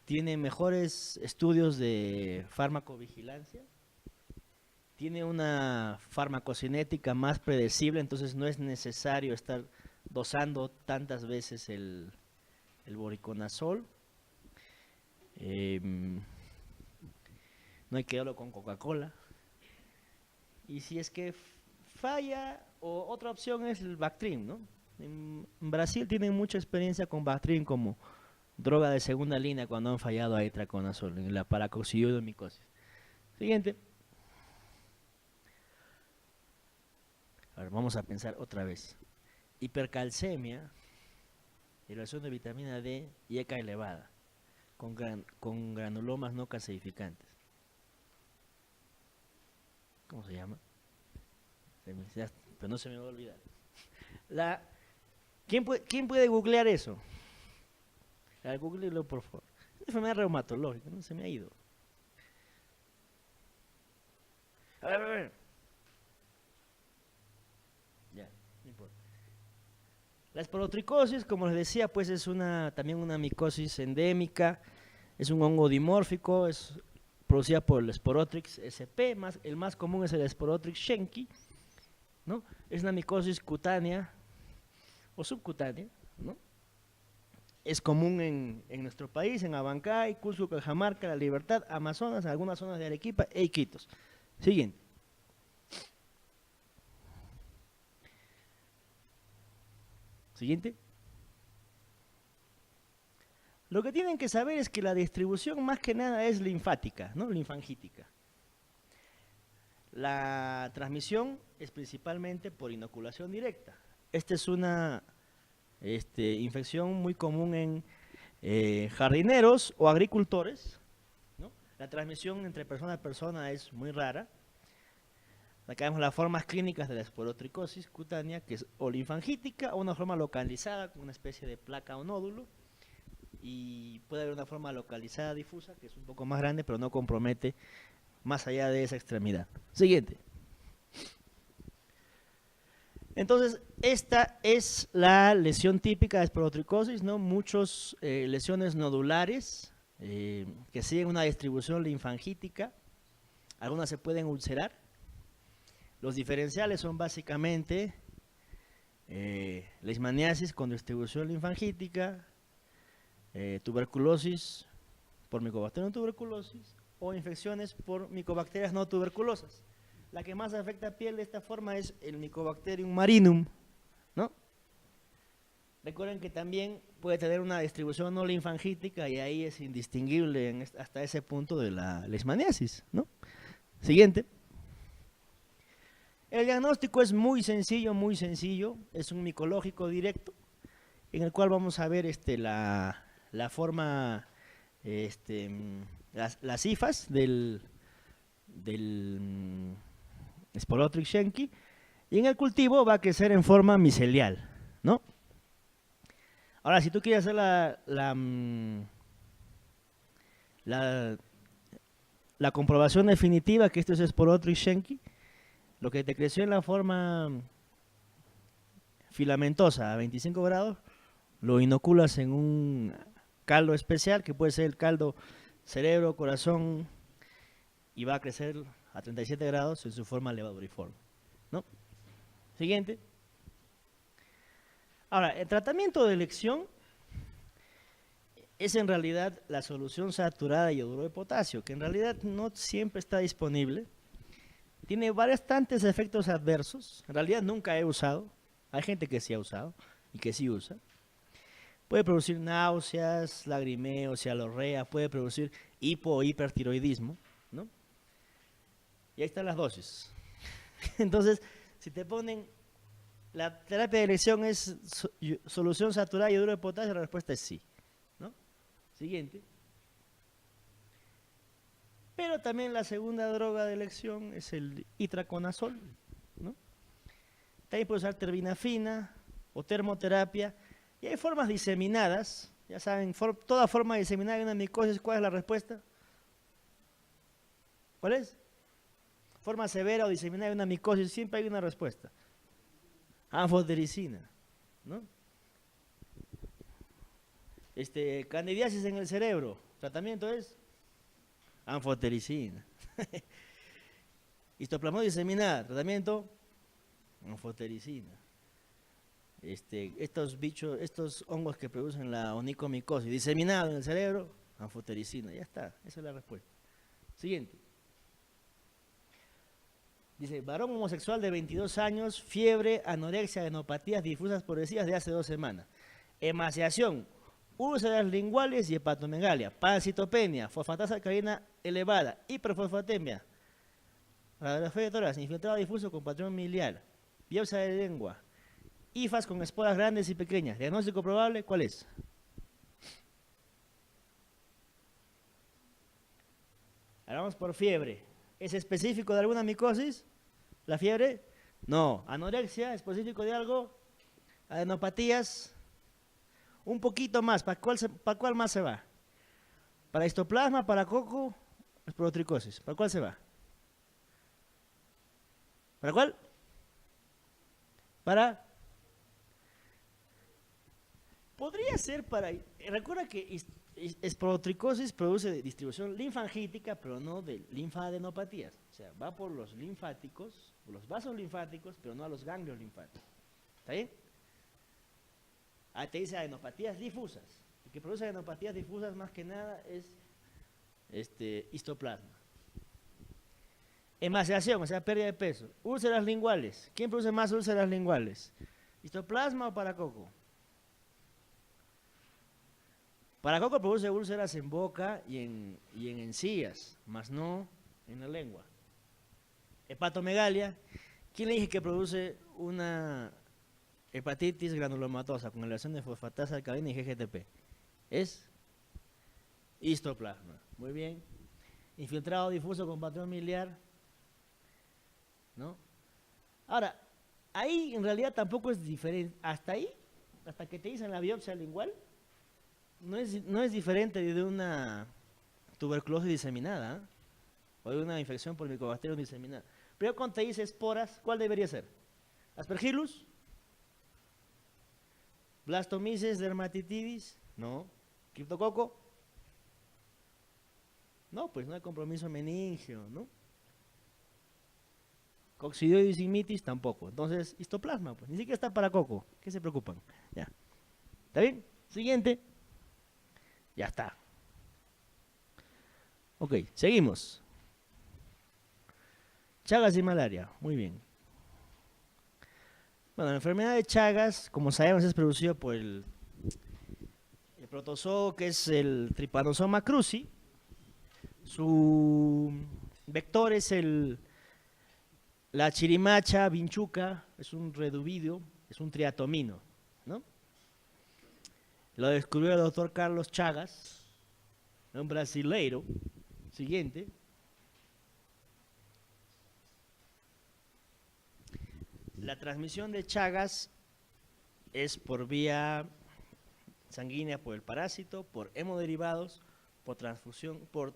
tiene mejores estudios de farmacovigilancia, tiene una farmacocinética más predecible, entonces no es necesario estar dosando tantas veces el voriconazol. No hay que darlo con Coca-Cola. Y si es que falla, o otra opción es el Bactrim, ¿no? En Brasil tienen mucha experiencia con Bactrim como droga de segunda línea cuando han fallado a itraconazol en la paracoccidiomicosis. Siguiente. A ver, vamos a pensar otra vez. Hipercalcemia, elevación de vitamina D y ECA elevada, con granulomas no calcificantes. ¿Cómo se llama? Pero no se me va a olvidar. ¿Quién puede googlear eso? Googleelo, por favor. Es una enfermedad reumatológica, no se me ha ido. A ver. Ya, no importa. La esporotricosis, como les decía, pues es también una micosis endémica, es un hongo dimórfico, es producida por el Sporotrix sp, el más común es el Sporotrix schenki, ¿no? Es una micosis cutánea o subcutánea, ¿no? Es común en nuestro país, en Abancay, Cusco, Cajamarca, La Libertad, Amazonas, algunas zonas de Arequipa e Iquitos. Siguiente. Siguiente. Lo que tienen que saber es que la distribución más que nada es linfática, ¿no? Linfangítica. La transmisión es principalmente por inoculación directa. Esta es una infección muy común en jardineros o agricultores, ¿no? La transmisión entre persona a persona es muy rara. Acá vemos las formas clínicas de la esporotricosis cutánea, que es o linfangítica o una forma localizada con una especie de placa o nódulo. Y puede haber una forma localizada difusa, que es un poco más grande, pero no compromete más allá de esa extremidad. Siguiente. Entonces, esta es la lesión típica de esporotricosis, ¿no? Muchas lesiones nodulares que siguen una distribución linfangítica. Algunas se pueden ulcerar. Los diferenciales son básicamente leishmaniasis con distribución linfangítica, tuberculosis por Mycobacterium tuberculosis o infecciones por micobacterias no tuberculosas. La que más afecta a piel de esta forma es el Mycobacterium marinum, ¿no? Recuerden que también puede tener una distribución no linfangítica y ahí es indistinguible hasta ese punto de la leishmaniasis, ¿no? Siguiente. El diagnóstico es muy sencillo, es un micológico directo, en el cual vamos a ver la forma, las cifas del Sporotrix schenki, y en el cultivo va a crecer en forma micelial, ¿no? Ahora, si tú quieres hacer la comprobación definitiva que esto es Sporotrix schenki, lo que te creció en la forma filamentosa a 25 grados, lo inoculas en un caldo especial, que puede ser el caldo cerebro, corazón, y va a crecer a 37 grados en su forma levaduriforme, ¿no? Siguiente. Ahora, el tratamiento de elección es en realidad la solución saturada de yoduro de potasio, que en realidad no siempre está disponible. Tiene bastantes efectos adversos. En realidad nunca he usado. Hay gente que sí ha usado y que sí usa. Puede producir náuseas, lagrimeo, cialorrea, puede producir hipo o hipertiroidismo, ¿no? Y ahí están las dosis. Entonces, si te ponen la terapia de elección es solución saturada de yoduro de potasio, la respuesta es sí, ¿no? Siguiente. Pero también la segunda droga de elección es el itraconazol, ¿no? También puede usar terbinafina o termoterapia. Y hay formas diseminadas, ya saben, toda forma diseminada de una micosis, ¿cuál es la respuesta? ¿Cuál es? Forma severa o diseminada de una micosis, siempre hay una respuesta. Anfotericina, ¿no? Candidiasis en el cerebro, tratamiento es anfotericina. Histoplasmosis diseminada, tratamiento anfotericina. Estos hongos que producen la onicomicosis, diseminado en el cerebro, anfotericina, ya está, esa es la respuesta. Siguiente. Dice, varón homosexual de 22 años, fiebre, anorexia, adenopatías difusas progresivas de hace 2 semanas. Emaciación, úlceras linguales y hepatomegalia, pancitopenia, fosfatasa alcalina elevada, hiperfosfatemia, radiografía de tórax, infiltrado difuso con patrón miliar, biopsia de lengua, hifas con esporas grandes y pequeñas. Diagnóstico probable, ¿cuál es? Hablamos por fiebre. ¿Es específico de alguna micosis? ¿La fiebre? No. ¿Anorexia? ¿Específico de algo? ¿Adenopatías? Un poquito más. ¿Para cuál más se va? ¿Para histoplasma? ¿Para coco? Esporotricosis. ¿Para cuál se va? ¿Para cuál? Para... Podría ser para... Recuerda que esporotricosis produce distribución linfangítica, pero no de linfadenopatías. O sea, va por los linfáticos, por los vasos linfáticos, pero no a los ganglios linfáticos. ¿Está bien? Ahí te dice adenopatías difusas. El que produce adenopatías difusas más que nada es histoplasma. Emaciación, o sea, pérdida de peso. Úlceras linguales. ¿Quién produce más úlceras linguales? ¿Histoplasma o paracoco? Paracoco produce úlceras en boca y en encías, más no en la lengua. Hepatomegalia. ¿Quién le dije que produce una hepatitis granulomatosa con elevación de fosfatasa alcalina y GGTP? Es Histoplasma. Muy bien. Infiltrado difuso con patrón miliar, ¿no? Ahora, ahí en realidad tampoco es diferente. Hasta ahí, hasta que te dicen la biopsia lingual, no es diferente de una tuberculosis diseminada, ¿eh? O de una infección por micobacterium diseminada. Pero cuando te dice esporas, ¿cuál debería ser? ¿Aspergillus? ¿Blastomyces dermatitidis? No. ¿Criptococo? No, pues no hay compromiso meningio, ¿no? Coccidioides imitis tampoco. Entonces, histoplasma, pues ni siquiera está para coco. ¿Qué se preocupan? Ya. ¿Está bien? Siguiente. Ya está. Ok, seguimos. Chagas y malaria. Muy bien. Bueno, la enfermedad de Chagas, como sabemos, es producida por el protozoo, que es el Trypanosoma cruzi. Su vector es la chirimacha vinchuca, es un reduvidio, es un triatomino, ¿no? Lo descubrió el doctor Carlos Chagas, un brasileiro. Siguiente. La transmisión de Chagas es por vía sanguínea por el parásito, por hemoderivados, por transfusión, por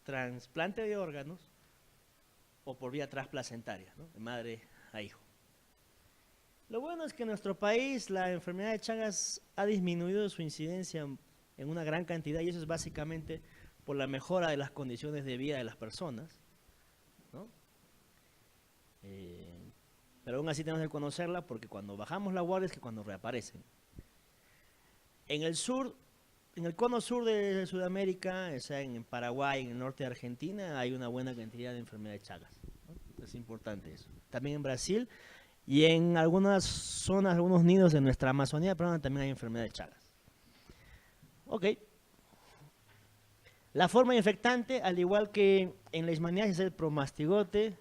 trasplante de órganos o por vía transplacentaria, ¿no? De madre a hijo. Lo bueno es que en nuestro país la enfermedad de Chagas ha disminuido su incidencia en una gran cantidad, y eso es básicamente por la mejora de las condiciones de vida de las personas, ¿no? Pero aún así tenemos que conocerla, porque cuando bajamos la guardia es que cuando reaparecen. En el sur, en el cono sur de Sudamérica, o sea, en Paraguay, en el norte de Argentina, hay una buena cantidad de enfermedad de Chagas, ¿no? Es importante eso. También en Brasil y en algunas zonas, algunos nidos de nuestra Amazonía peruana también hay enfermedad de Chagas. Ok. La forma infectante, al igual que en leishmaniasis, es el promastigote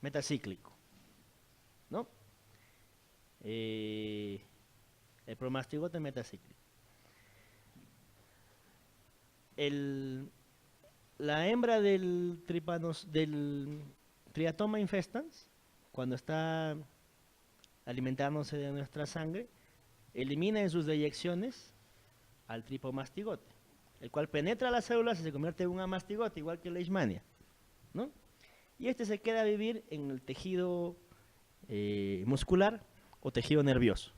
metacíclico, ¿no? El promastigote metacíclico. La hembra del Triatoma infestans, cuando está alimentándose de nuestra sangre, elimina en sus deyecciones al tripomastigote, el cual penetra las células y se convierte en un amastigote, igual que la leishmania, ¿no? Y este se queda a vivir en el tejido muscular o tejido nervioso.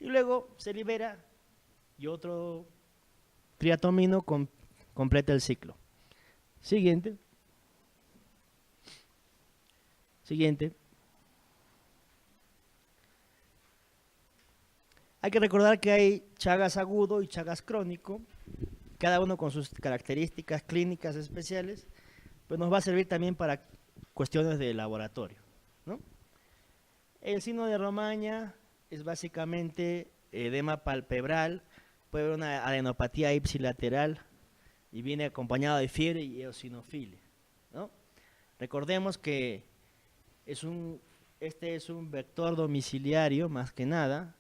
Y luego se libera y otro triatomino completa el ciclo. Siguiente. Siguiente. Hay que recordar que hay Chagas agudo y Chagas crónico, cada uno con sus características clínicas especiales, pues nos va a servir también para cuestiones de laboratorio, ¿no? El signo de Romaña es básicamente edema palpebral, puede haber una adenopatía ipsilateral y viene acompañado de fiebre y eosinofilia, ¿no? Recordemos que este es un vector domiciliario, más que nada,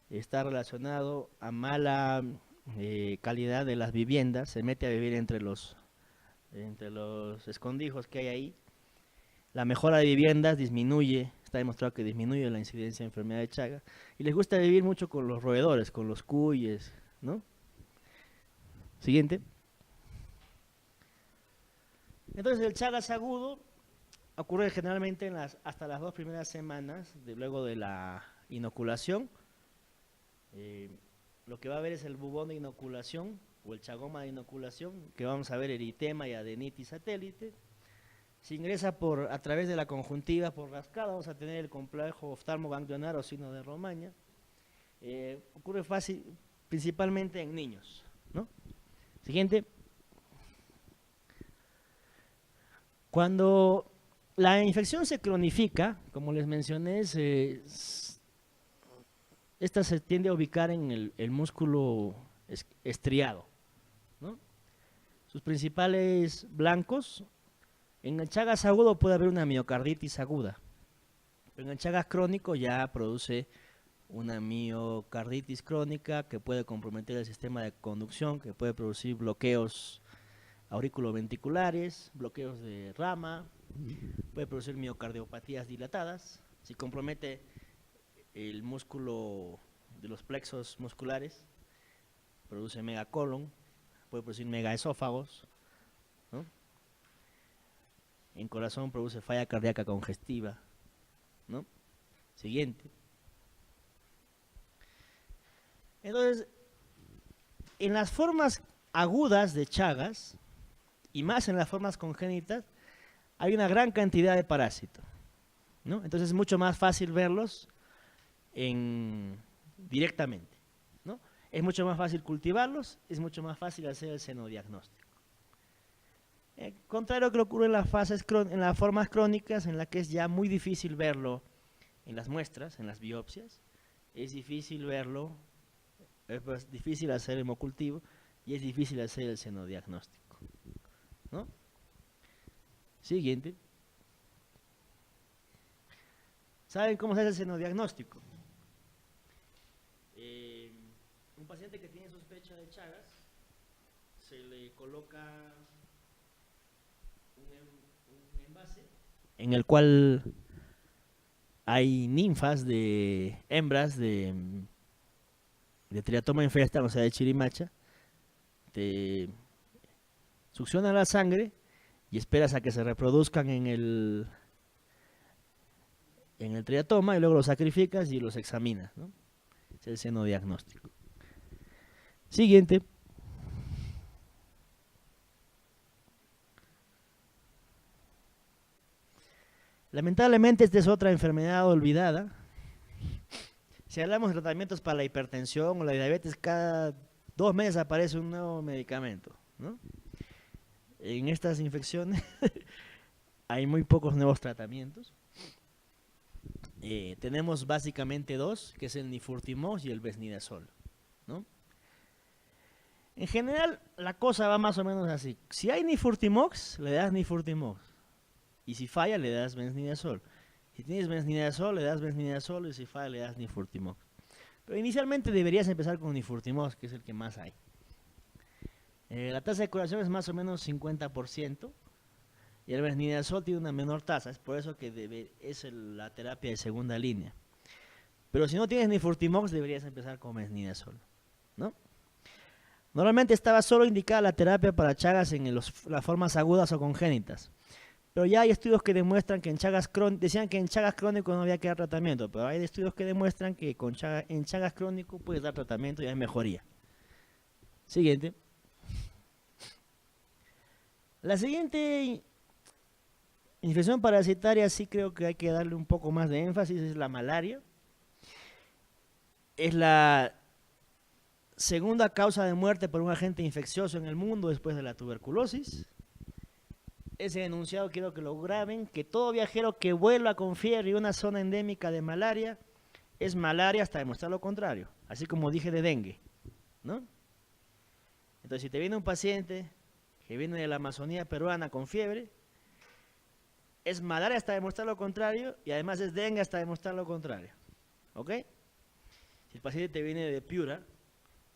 está relacionado a mala calidad de las viviendas, se mete a vivir entre los escondrijos que hay ahí. La mejora de viviendas disminuye, está demostrado que disminuye la incidencia de enfermedad de Chagas, y les gusta vivir mucho con los roedores, con los cuyes, ¿no? Siguiente. Entonces el Chagas agudo ocurre generalmente hasta las 2 primeras semanas luego de la inoculación. Lo que va a haber es el bubón de inoculación o el chagoma de inoculación, que vamos a ver eritema y adenitis satélite. Se ingresa a través de la conjuntiva por rascada, vamos a tener el complejo oftalmoganglionar o signo de Romaña. Ocurre principalmente en niños, ¿no? Siguiente. Cuando la infección se cronifica, como les mencioné, esta se tiende a ubicar en el músculo estriado, ¿no? Sus principales blancos, en el Chagas agudo puede haber una miocarditis aguda, pero en el Chagas crónico ya produce una miocarditis crónica que puede comprometer el sistema de conducción, que puede producir bloqueos auriculoventriculares, bloqueos de rama, puede producir miocardiopatías dilatadas. Si compromete el músculo de los plexos musculares, produce megacolon, puede producir megaesófagos, ¿no? En corazón produce falla cardíaca congestiva, ¿no? Siguiente. Entonces, en las formas agudas de Chagas, y más en las formas congénitas, hay una gran cantidad de parásitos, ¿no? Entonces es mucho más fácil verlos directamente, ¿no? Es mucho más fácil cultivarlos, es mucho más fácil hacer el senodiagnóstico. Contrario a lo que ocurre en las formas crónicas, en las que es ya muy difícil verlo en las muestras, en las biopsias, es difícil verlo, es difícil hacer hemocultivo y es difícil hacer el senodiagnóstico, ¿no? Siguiente. ¿Saben cómo se hace el senodiagnóstico? Un paciente que tiene sospecha de Chagas, se le coloca un envase en el cual hay ninfas de hembras de Triatoma infestan, o sea, de chirimacha. Te succiona la sangre y esperas a que se reproduzcan en el triatoma y luego los sacrificas y los examinas, ¿no? Es el senodiagnóstico. Siguiente. Lamentablemente esta es otra enfermedad olvidada. Si hablamos de tratamientos para la hipertensión o la diabetes, cada 2 meses aparece un nuevo medicamento, ¿no? En estas infecciones hay muy pocos nuevos tratamientos. Tenemos básicamente 2, que es el nifurtimox y el besnidazol, ¿no? En general, la cosa va más o menos así. Si hay nifurtimox, le das nifurtimox. Y si falla, le das besnidazol. Si tienes besnidazol, le das besnidazol. Y si falla, le das nifurtimox. Pero inicialmente deberías empezar con nifurtimox, que es el que más hay. La tasa de curación es más o menos 50%. Y el besnidazol tiene una menor tasa. Es por eso que es la terapia de segunda línea. Pero si no tienes nifurtimox, deberías empezar con besnidazol, ¿no? Normalmente estaba solo indicada la terapia para Chagas en las formas agudas o congénitas. Pero ya hay estudios que demuestran que en Chagas crónico, decían que en Chagas crónico no había que dar tratamiento, pero hay estudios que demuestran que en Chagas crónico puedes dar tratamiento y hay mejoría. Siguiente. La siguiente infección parasitaria sí creo que hay que darle un poco más de énfasis, es la malaria. Es la segunda causa de muerte por un agente infeccioso en el mundo después de la tuberculosis. Ese enunciado quiero que lo graben, que todo viajero que vuelva con fiebre y una zona endémica de malaria es malaria hasta demostrar lo contrario, así como dije de dengue, ¿no? Entonces, si te viene un paciente que viene de la Amazonía peruana con fiebre, es malaria hasta demostrar lo contrario y además es dengue hasta demostrar lo contrario, ¿ok? Si el paciente te viene de Piura,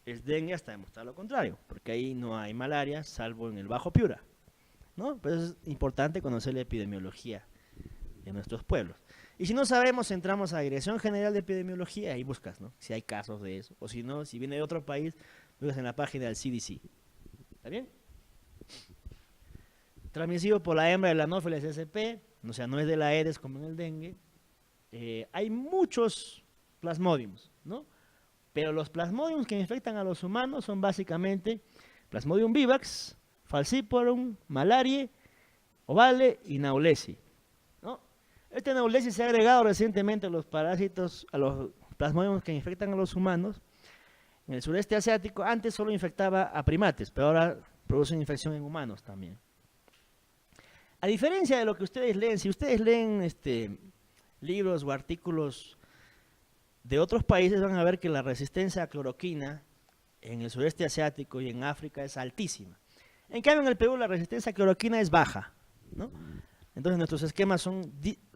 es dengue hasta demostrar lo contrario, porque ahí no hay malaria salvo en el Bajo Piura, ¿no? Pero es importante conocer la epidemiología de nuestros pueblos. Y si no sabemos, entramos a la Dirección General de Epidemiología y buscas, ¿no? Si hay casos de eso. O si no, si viene de otro país, buscas en la página del CDC. ¿Está bien? Transmisivo por la hembra de la Anopheles sp, o sea, no es de la Aedes como en el dengue. Hay muchos plasmodiums, ¿no? Pero los plasmodiums que infectan a los humanos son básicamente Plasmodium vivax, Falciparum, Malariae, Ovale y Naulesi, ¿no? Este Naulesi se ha agregado recientemente a los parásitos, a los plasmodiums que infectan a los humanos. En el sureste asiático antes solo infectaba a primates, pero ahora produce infección en humanos también. A diferencia de lo que ustedes leen, si ustedes leen libros o artículos de otros países, van a ver que la resistencia a cloroquina en el sureste asiático y en África es altísima. En cambio, en el Perú la resistencia a cloroquina es baja, ¿no? Entonces nuestros esquemas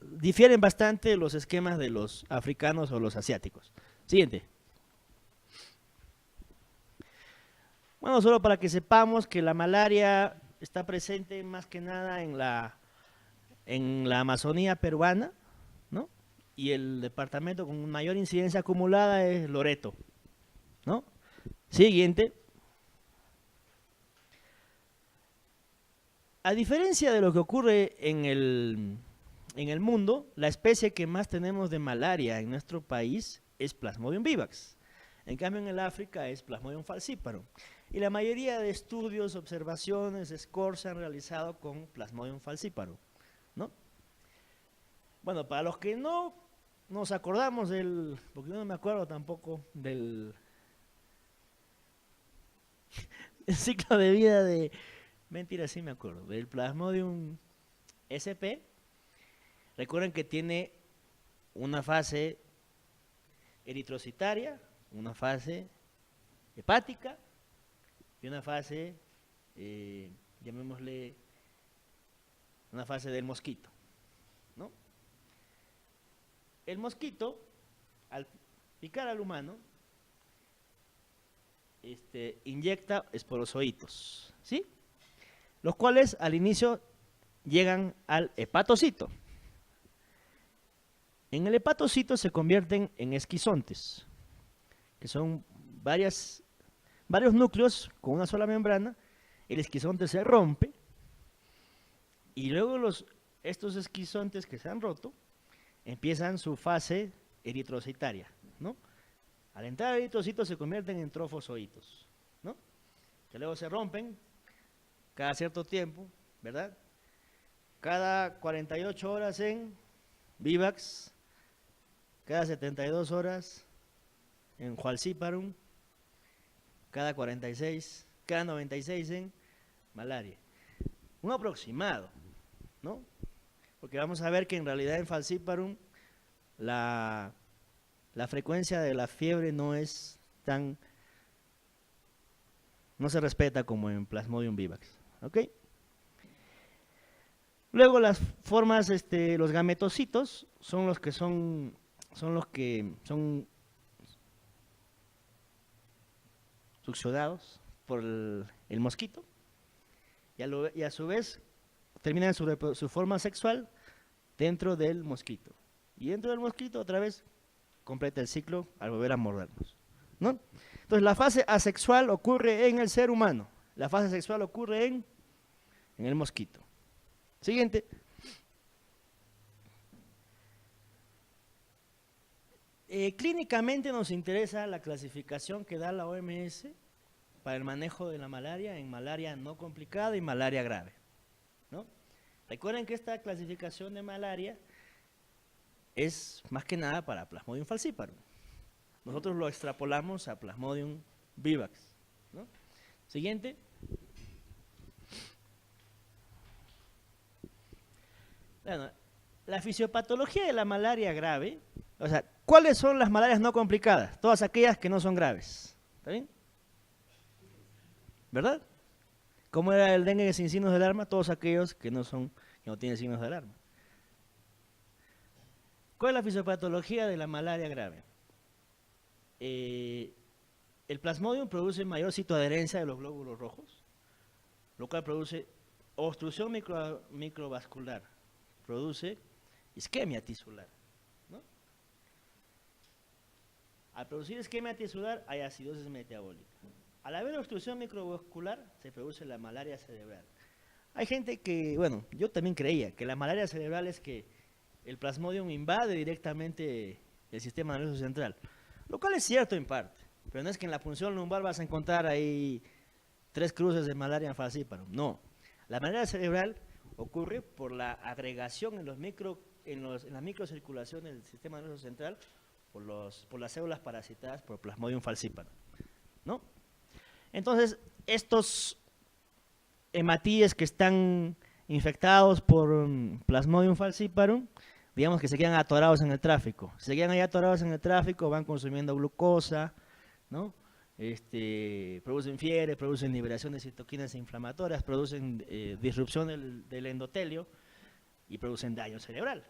difieren bastante de los esquemas de los africanos o los asiáticos, Siguiente. Bueno, solo para que sepamos que la malaria está presente más que nada en la Amazonía peruana, ¿no? Y el departamento con mayor incidencia acumulada es Loreto, ¿no? Siguiente. A diferencia de lo que ocurre en el mundo, la especie que más tenemos de malaria en nuestro país es Plasmodium vivax. En cambio, en el África es Plasmodium falciparum. Y la mayoría de estudios, observaciones, scores se han realizado con Plasmodium falciparum, ¿no? Bueno, para los que no nos acordamos porque yo no me acuerdo tampoco del el ciclo de vida de, mentira, sí me acuerdo, del Plasmodium sp. Recuerden que tiene una fase eritrocitaria, una fase hepática y una fase, llamémosle, una fase del mosquito, ¿no? El mosquito, al picar al humano, inyecta esporozoitos, ¿sí? Los cuales al inicio llegan al hepatocito. En el hepatocito se convierten en esquizontes, que son varios núcleos con una sola membrana. El esquizonte se rompe y luego estos esquizontes que se han roto empiezan su fase eritrocitaria, ¿no? Al entrar al eritrocito se convierten en trofozoitos, ¿no? Que luego se rompen cada cierto tiempo, ¿verdad? Cada 48 horas en vivax, cada 72 horas en falciparum, cada 46, cada 96 en malaria. Un aproximado, ¿no? Porque vamos a ver que en realidad en falciparum la frecuencia de la fiebre no se respeta como en Plasmodium vivax, ¿ok? Luego las formas, los gametocitos son los que son succionados por el mosquito y a su vez terminan su forma sexual dentro del mosquito. Y dentro del mosquito otra vez completa el ciclo al volver a mordernos, ¿no? Entonces la fase asexual ocurre en el ser humano, la fase sexual ocurre en el mosquito. Siguiente. Clínicamente nos interesa la clasificación que da la OMS para el manejo de la malaria en malaria no complicada y malaria grave, ¿no? Recuerden que esta clasificación de malaria es más que nada para Plasmodium falciparum. Nosotros lo extrapolamos a Plasmodium vivax, ¿no? Siguiente. Bueno, la fisiopatología de la malaria grave, o sea, ¿cuáles son las malarias no complicadas? Todas aquellas que no son graves, ¿está bien? ¿Verdad? ¿Cómo era el dengue sin signos de alarma? Todos aquellos que no tienen signos de alarma. ¿Cuál es la fisiopatología de la malaria grave? El Plasmodium produce mayor citoadherencia de los glóbulos rojos, lo cual produce obstrucción microvascular, produce isquemia tisular, ¿no? Al producir isquemia tisular hay acidosis metabólica. Al haber obstrucción microvascular se produce la malaria cerebral. Hay gente que, bueno, yo también creía que la malaria cerebral es que el Plasmodium invade directamente el sistema nervioso central, lo cual es cierto en parte, pero no es que en la punción lumbar vas a encontrar ahí 3 cruces de malaria falciparum, no. La malaria cerebral ocurre por la agregación en la microcirculación del sistema nervioso central por las células parasitadas por Plasmodium falciparum, ¿no? Entonces, estos hematíes que están infectados por Plasmodium falciparum, digamos que se quedan atorados en el tráfico. Si se quedan ahí atorados en el tráfico, van consumiendo glucosa, ¿no? Producen fiebre, producen liberación de citoquinas inflamatorias, producen disrupción del endotelio y producen daño cerebral,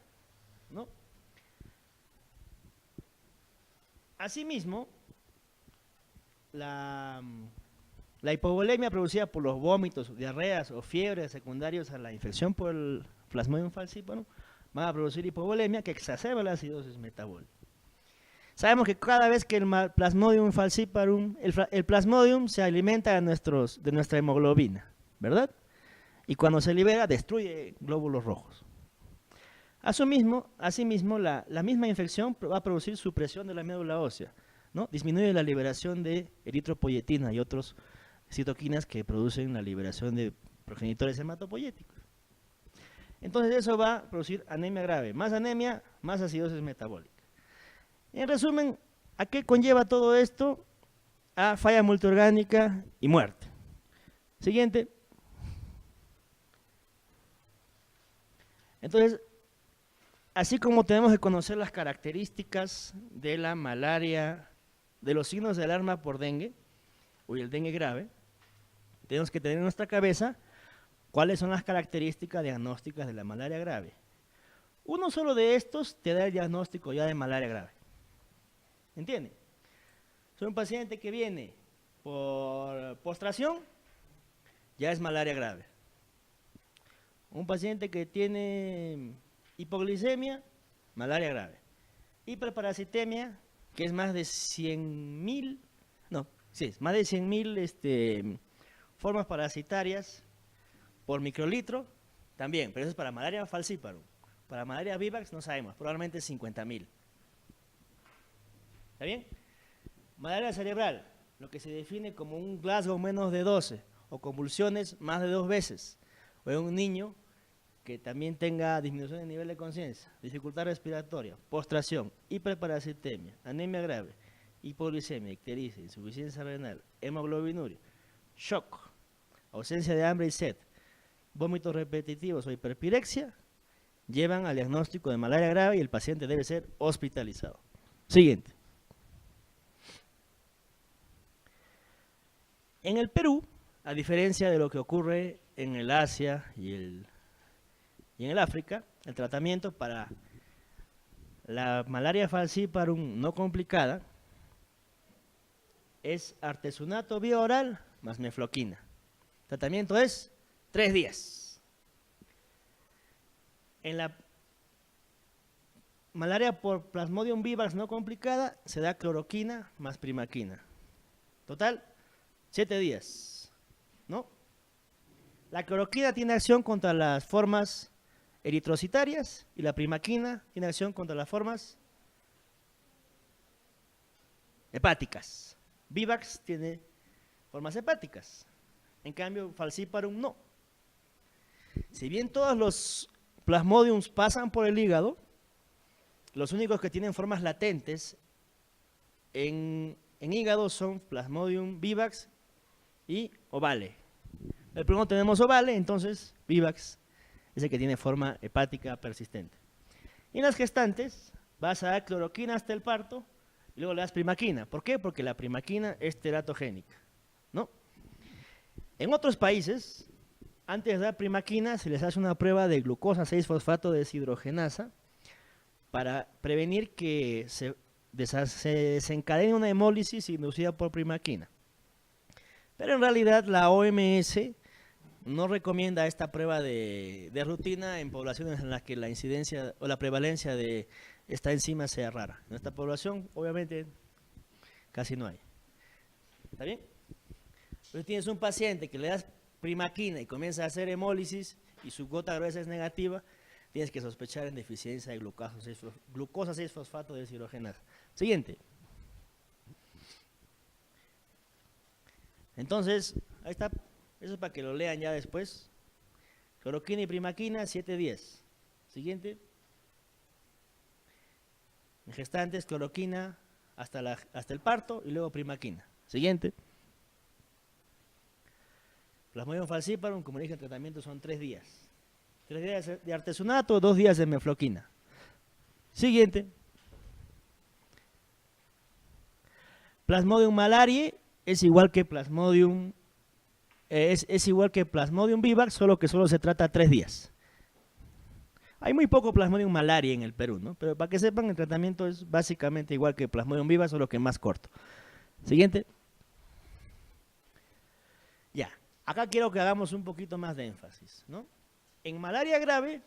¿no? Asimismo, la hipovolemia producida por los vómitos, diarreas o fiebres secundarios a la infección por el Plasmodium falciparum van a producir hipovolemia que exacerba la acidosis metabólica. Sabemos que cada vez que el Plasmodium falciparum, el Plasmodium se alimenta de nuestra hemoglobina, ¿verdad? Y cuando se libera destruye glóbulos rojos. Asimismo, la misma infección va a producir supresión de la médula ósea, ¿no? Disminuye la liberación de eritropoyetina y otros citoquinas que producen la liberación de progenitores hematopoyéticos. Entonces eso va a producir anemia grave, más acidosis metabólica. En resumen, ¿a qué conlleva todo esto? A falla multiorgánica y muerte. Siguiente. Entonces, así como tenemos que conocer las características de la malaria, de los signos de alarma por dengue, o el dengue grave, tenemos que tener en nuestra cabeza cuáles son las características diagnósticas de la malaria grave. Uno solo de estos te da el diagnóstico ya de malaria grave. ¿Entiende? Soy un paciente que viene por postración, ya es malaria grave. Un paciente que tiene hipoglicemia, malaria grave. Hiperparasitemia, que es más de 100.000, más de 100.000 formas parasitarias por microlitro, también, pero eso es para malaria falciparum. Para malaria vivax no sabemos, probablemente 50.000. ¿Está bien? Malaria cerebral, lo que se define como un Glasgow menos de 12, o convulsiones más de 2 veces, o en un niño que también tenga disminución de nivel de conciencia, dificultad respiratoria, postración, hiperparasitemia, anemia grave, hipoglicemia, ictericia, insuficiencia renal, hemoglobinuria, shock, ausencia de hambre y sed, vómitos repetitivos o hiperpirexia, llevan al diagnóstico de malaria grave y el paciente debe ser hospitalizado. Siguiente. En el Perú, a diferencia de lo que ocurre en el Asia y en el África, el tratamiento para la malaria falciparum no complicada es artesunato vía oral más mefloquina. El tratamiento es 3 días. En la malaria por Plasmodium vivax no complicada se da cloroquina más primaquina. Total, 7 días, ¿no? La cloroquina tiene acción contra las formas eritrocitarias y la primaquina tiene acción contra las formas hepáticas. Vivax tiene formas hepáticas, en cambio falciparum no. Si bien todos los plasmodiums pasan por el hígado, los únicos que tienen formas latentes en hígado son Plasmodium vivax y ovale. El primero tenemos ovale, entonces vivax es el que tiene forma hepática persistente. Y en las gestantes vas a dar cloroquina hasta el parto y luego le das primaquina. ¿Por qué? Porque la primaquina es teratogénica, ¿no? En otros países, antes de dar primaquina se les hace una prueba de glucosa 6-fosfato deshidrogenasa para prevenir que se desencadene una hemólisis inducida por primaquina. Pero en realidad la OMS no recomienda esta prueba de rutina en poblaciones en las que la incidencia o la prevalencia de esta enzima sea rara. En esta población, obviamente, casi no hay. ¿Está bien? Entonces tienes un paciente que le das primaquina y comienza a hacer hemólisis y su gota gruesa es negativa, tienes que sospechar en deficiencia de glucosa 6-fosfato deshidrogenasa. Siguiente. Entonces, ahí está. Eso es para que lo lean ya después. Cloroquina y primaquina, 7 días. Siguiente. En gestantes, cloroquina hasta el parto y luego primaquina. Siguiente. Plasmodium falciparum, como dije, el tratamiento son 3 días. 3 días de artesunato, 2 días de mefloquina. Siguiente. Plasmodium malariae es igual que Plasmodium vivax, solo que solo se trata 3 días. Hay muy poco Plasmodium malaria en el Perú, ¿no? Pero para que sepan, el tratamiento es básicamente igual que Plasmodium viva, solo que más corto. Siguiente. Ya, acá quiero que hagamos un poquito más de énfasis, ¿no? En malaria grave,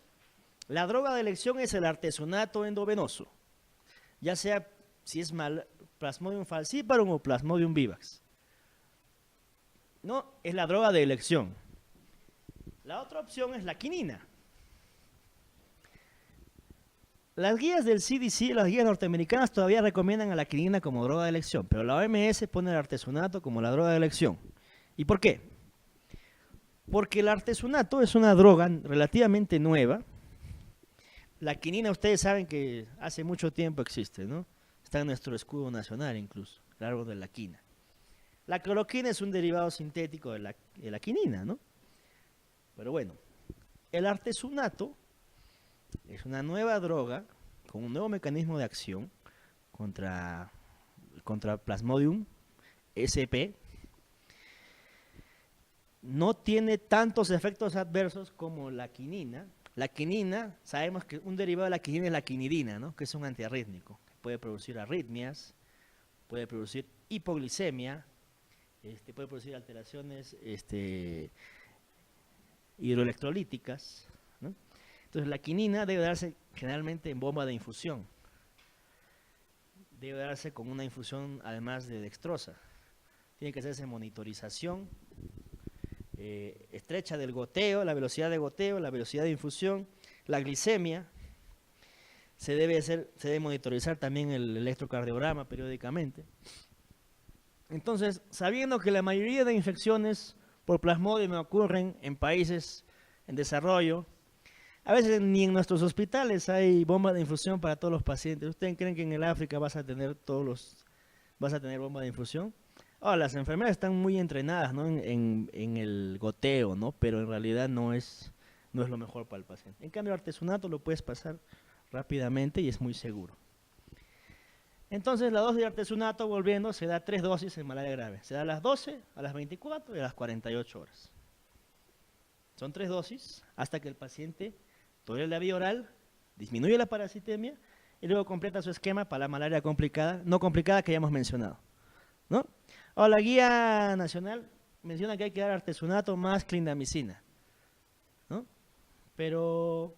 la droga de elección es el artesonato endovenoso, ya sea si es Plasmodium falciparum o Plasmodium vivax. No, es la droga de elección. La otra opción es la quinina. Las guías del CDC, las guías norteamericanas todavía recomiendan a la quinina como droga de elección, pero la OMS pone el artesonato como la droga de elección. ¿Y por qué? Porque el artesonato es una droga relativamente nueva. La quinina, ustedes saben que hace mucho tiempo existe, ¿no? Está en nuestro escudo nacional incluso, el árbol de la quina. La cloroquina es un derivado sintético de la quinina, ¿no? Pero bueno, el artesonato es una nueva droga con un nuevo mecanismo de acción contra Plasmodium SP. No tiene tantos efectos adversos como la quinina. La quinina, sabemos que un derivado de la quinina es la quinidina, ¿no? Que es un antiarrítmico. Puede producir arritmias, puede producir hipoglicemia, puede producir alteraciones hidroelectrolíticas, ¿no? Entonces la quinina debe darse generalmente en bomba de infusión. Debe darse con una infusión además de dextrosa. Tiene que hacerse monitorización estrecha del goteo, la velocidad de goteo, la velocidad de infusión, la glicemia. Se debe monitorizar también el electrocardiograma periódicamente. Entonces, sabiendo que la mayoría de infecciones por Plasmodium ocurren en países en desarrollo, a veces ni en nuestros hospitales hay bomba de infusión para todos los pacientes. ¿Ustedes creen que en el África vas a tener bomba de infusión? Ahora, las enfermeras están muy entrenadas, ¿no? en el goteo, ¿no? Pero en realidad no es lo mejor para el paciente. En cambio, el artesonato lo puedes pasar rápidamente y es muy seguro. Entonces, la dosis de artesonato, volviendo, se da 3 dosis en malaria grave. Se da a las 12, a las 24 y a las 48 horas. Son 3 dosis hasta que el paciente tolere la vía oral, disminuye la parasitemia y luego completa su esquema para la malaria complicada, no complicada que ya hemos mencionado, ¿no? Ahora, la guía nacional menciona que hay que dar artesonato más clindamicina, ¿no? Pero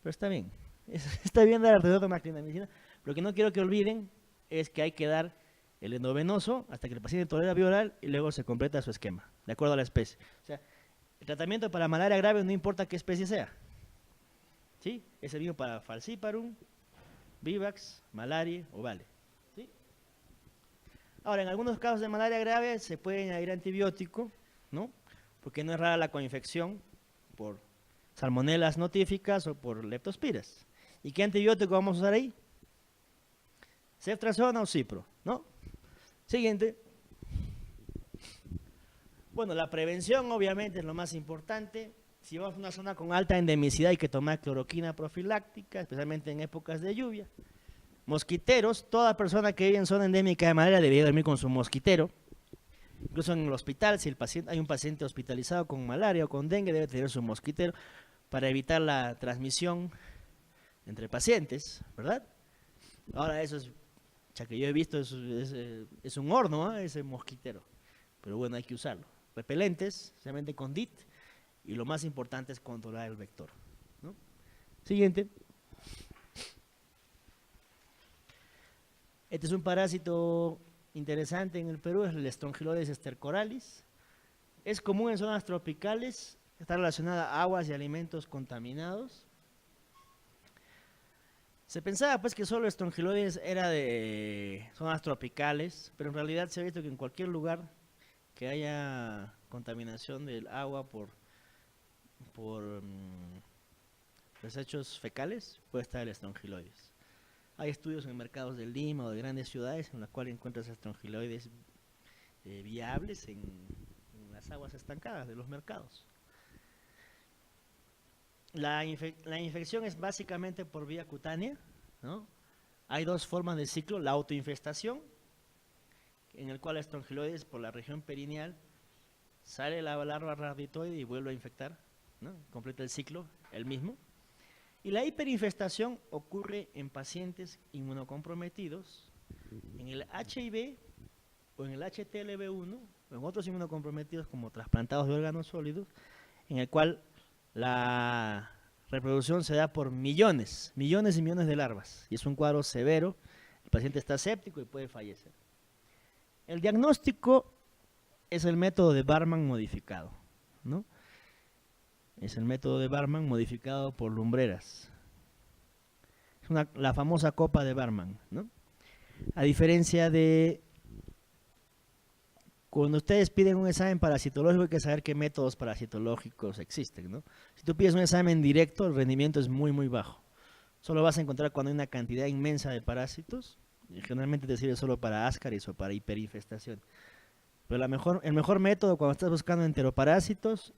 está bien. Está bien dar artesonato más clindamicina. Lo que no quiero que olviden es que hay que dar el endovenoso hasta que el paciente tolere la vía oral y luego se completa su esquema, de acuerdo a la especie. O sea, el tratamiento para malaria grave no importa qué especie sea. ¿Sí? Es el mismo para falciparum, vivax, malaria o vale. ¿Sí? Ahora, en algunos casos de malaria grave se puede añadir antibiótico, ¿no? Porque no es rara la coinfección por salmonelas notíficas o por leptospiras. ¿Y qué antibiótico vamos a usar ahí? Ceftriaxona o cipro, ¿no? Siguiente. Bueno, la prevención obviamente es lo más importante. Si vamos a una zona con alta endemicidad hay que tomar cloroquina profiláctica, especialmente en épocas de lluvia. Mosquiteros, toda persona que vive en zona endémica de malaria debería dormir con su mosquitero. Incluso en el hospital, si hay un paciente hospitalizado con malaria o con dengue, debe tener su mosquitero para evitar la transmisión entre pacientes, ¿verdad? Ahora eso es, ya que yo he visto, es un horno, ¿eh? Ese mosquitero. Pero bueno, hay que usarlo. Repelentes, especialmente con DIT, y lo más importante es controlar el vector, ¿no? Siguiente. Este es un parásito interesante en el Perú, es el Strongyloides stercoralis. Es común en zonas tropicales, está relacionada a aguas y alimentos contaminados. Se pensaba pues que solo el Strongyloides era de zonas tropicales, pero en realidad se ha visto que en cualquier lugar que haya contaminación del agua por desechos fecales, puede estar el Strongyloides. Hay estudios en mercados de Lima o de grandes ciudades en los cuales encuentras Strongyloides viables en las aguas estancadas de los mercados. La infección es básicamente por vía cutánea, ¿no? Hay 2 formas de ciclo: la autoinfestación, en el cual el Strongyloides por la región perineal sale la larva raditoide y vuelve a infectar, ¿no? Completa el ciclo el mismo. Y la hiperinfestación ocurre en pacientes inmunocomprometidos, en el HIV o en el HTLV1 o en otros inmunocomprometidos como trasplantados de órganos sólidos, en el cual la reproducción se da por millones y millones de larvas. Y es un cuadro severo, el paciente está séptico y puede fallecer. El diagnóstico es el método de Barman modificado, ¿no? Es el método de Barman modificado por lumbreras. Es la famosa copa de Barman, ¿no? A diferencia de cuando ustedes piden un examen parasitológico, hay que saber qué métodos parasitológicos existen, ¿no? Si tú pides un examen directo, el rendimiento es muy, muy bajo. Solo vas a encontrar cuando hay una cantidad inmensa de parásitos, y generalmente te sirve solo para ascaris o para hiperinfestación. Pero el mejor método cuando estás buscando enteroparásitos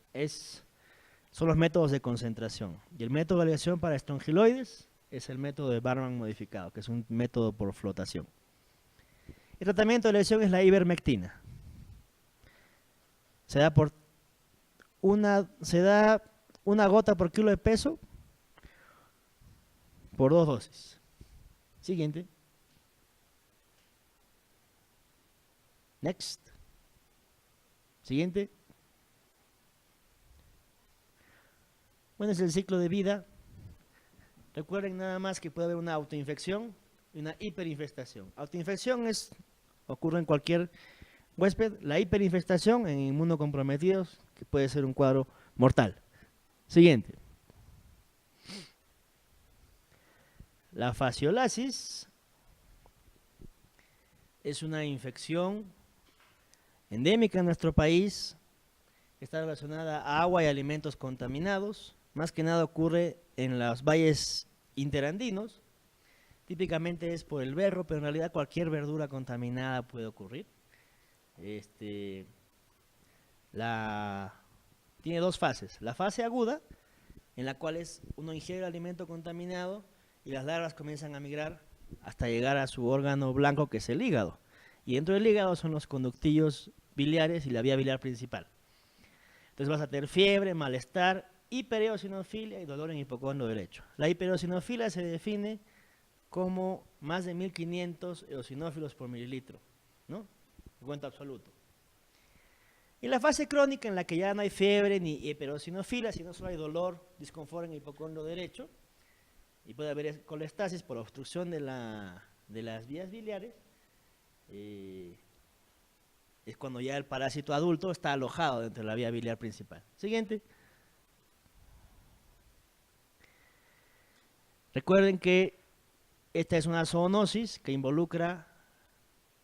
son los métodos de concentración. Y el método de aleación para estrongiloides es el método de Barman modificado, que es un método por flotación. El tratamiento de aleación es la ivermectina. Se da una gota por kilo de peso por 2 dosis. Siguiente. Next. Siguiente. Bueno, es el ciclo de vida. Recuerden nada más que puede haber una autoinfección y una hiperinfestación. Autoinfección ocurre en cualquier huésped. La hiperinfestación en inmunocomprometidos, que puede ser un cuadro mortal. Siguiente. La fasciolasis es una infección endémica en nuestro país. Está relacionada a agua y alimentos contaminados. Más que nada ocurre en los valles interandinos. Típicamente es por el berro, pero en realidad cualquier verdura contaminada puede ocurrir. Tiene 2 fases. La fase aguda, en la cual uno ingiere el alimento contaminado y las larvas comienzan a migrar hasta llegar a su órgano blanco, que es el hígado. Y dentro del hígado son los conductillos biliares y la vía biliar principal. Entonces vas a tener fiebre, malestar, hipereosinofilia y dolor en hipocondrio derecho. La hipereosinofilia se define como más de 1500 eosinófilos por mililitro, ¿no? Cuento absoluto. Y la fase crónica, en la que ya no hay fiebre ni hipereosinofilia, sino solo hay dolor, disconfort en el hipocondrio derecho, y puede haber colestasis por obstrucción de las vías biliares, es cuando ya el parásito adulto está alojado dentro de la vía biliar principal. Siguiente. Recuerden que esta es una zoonosis que involucra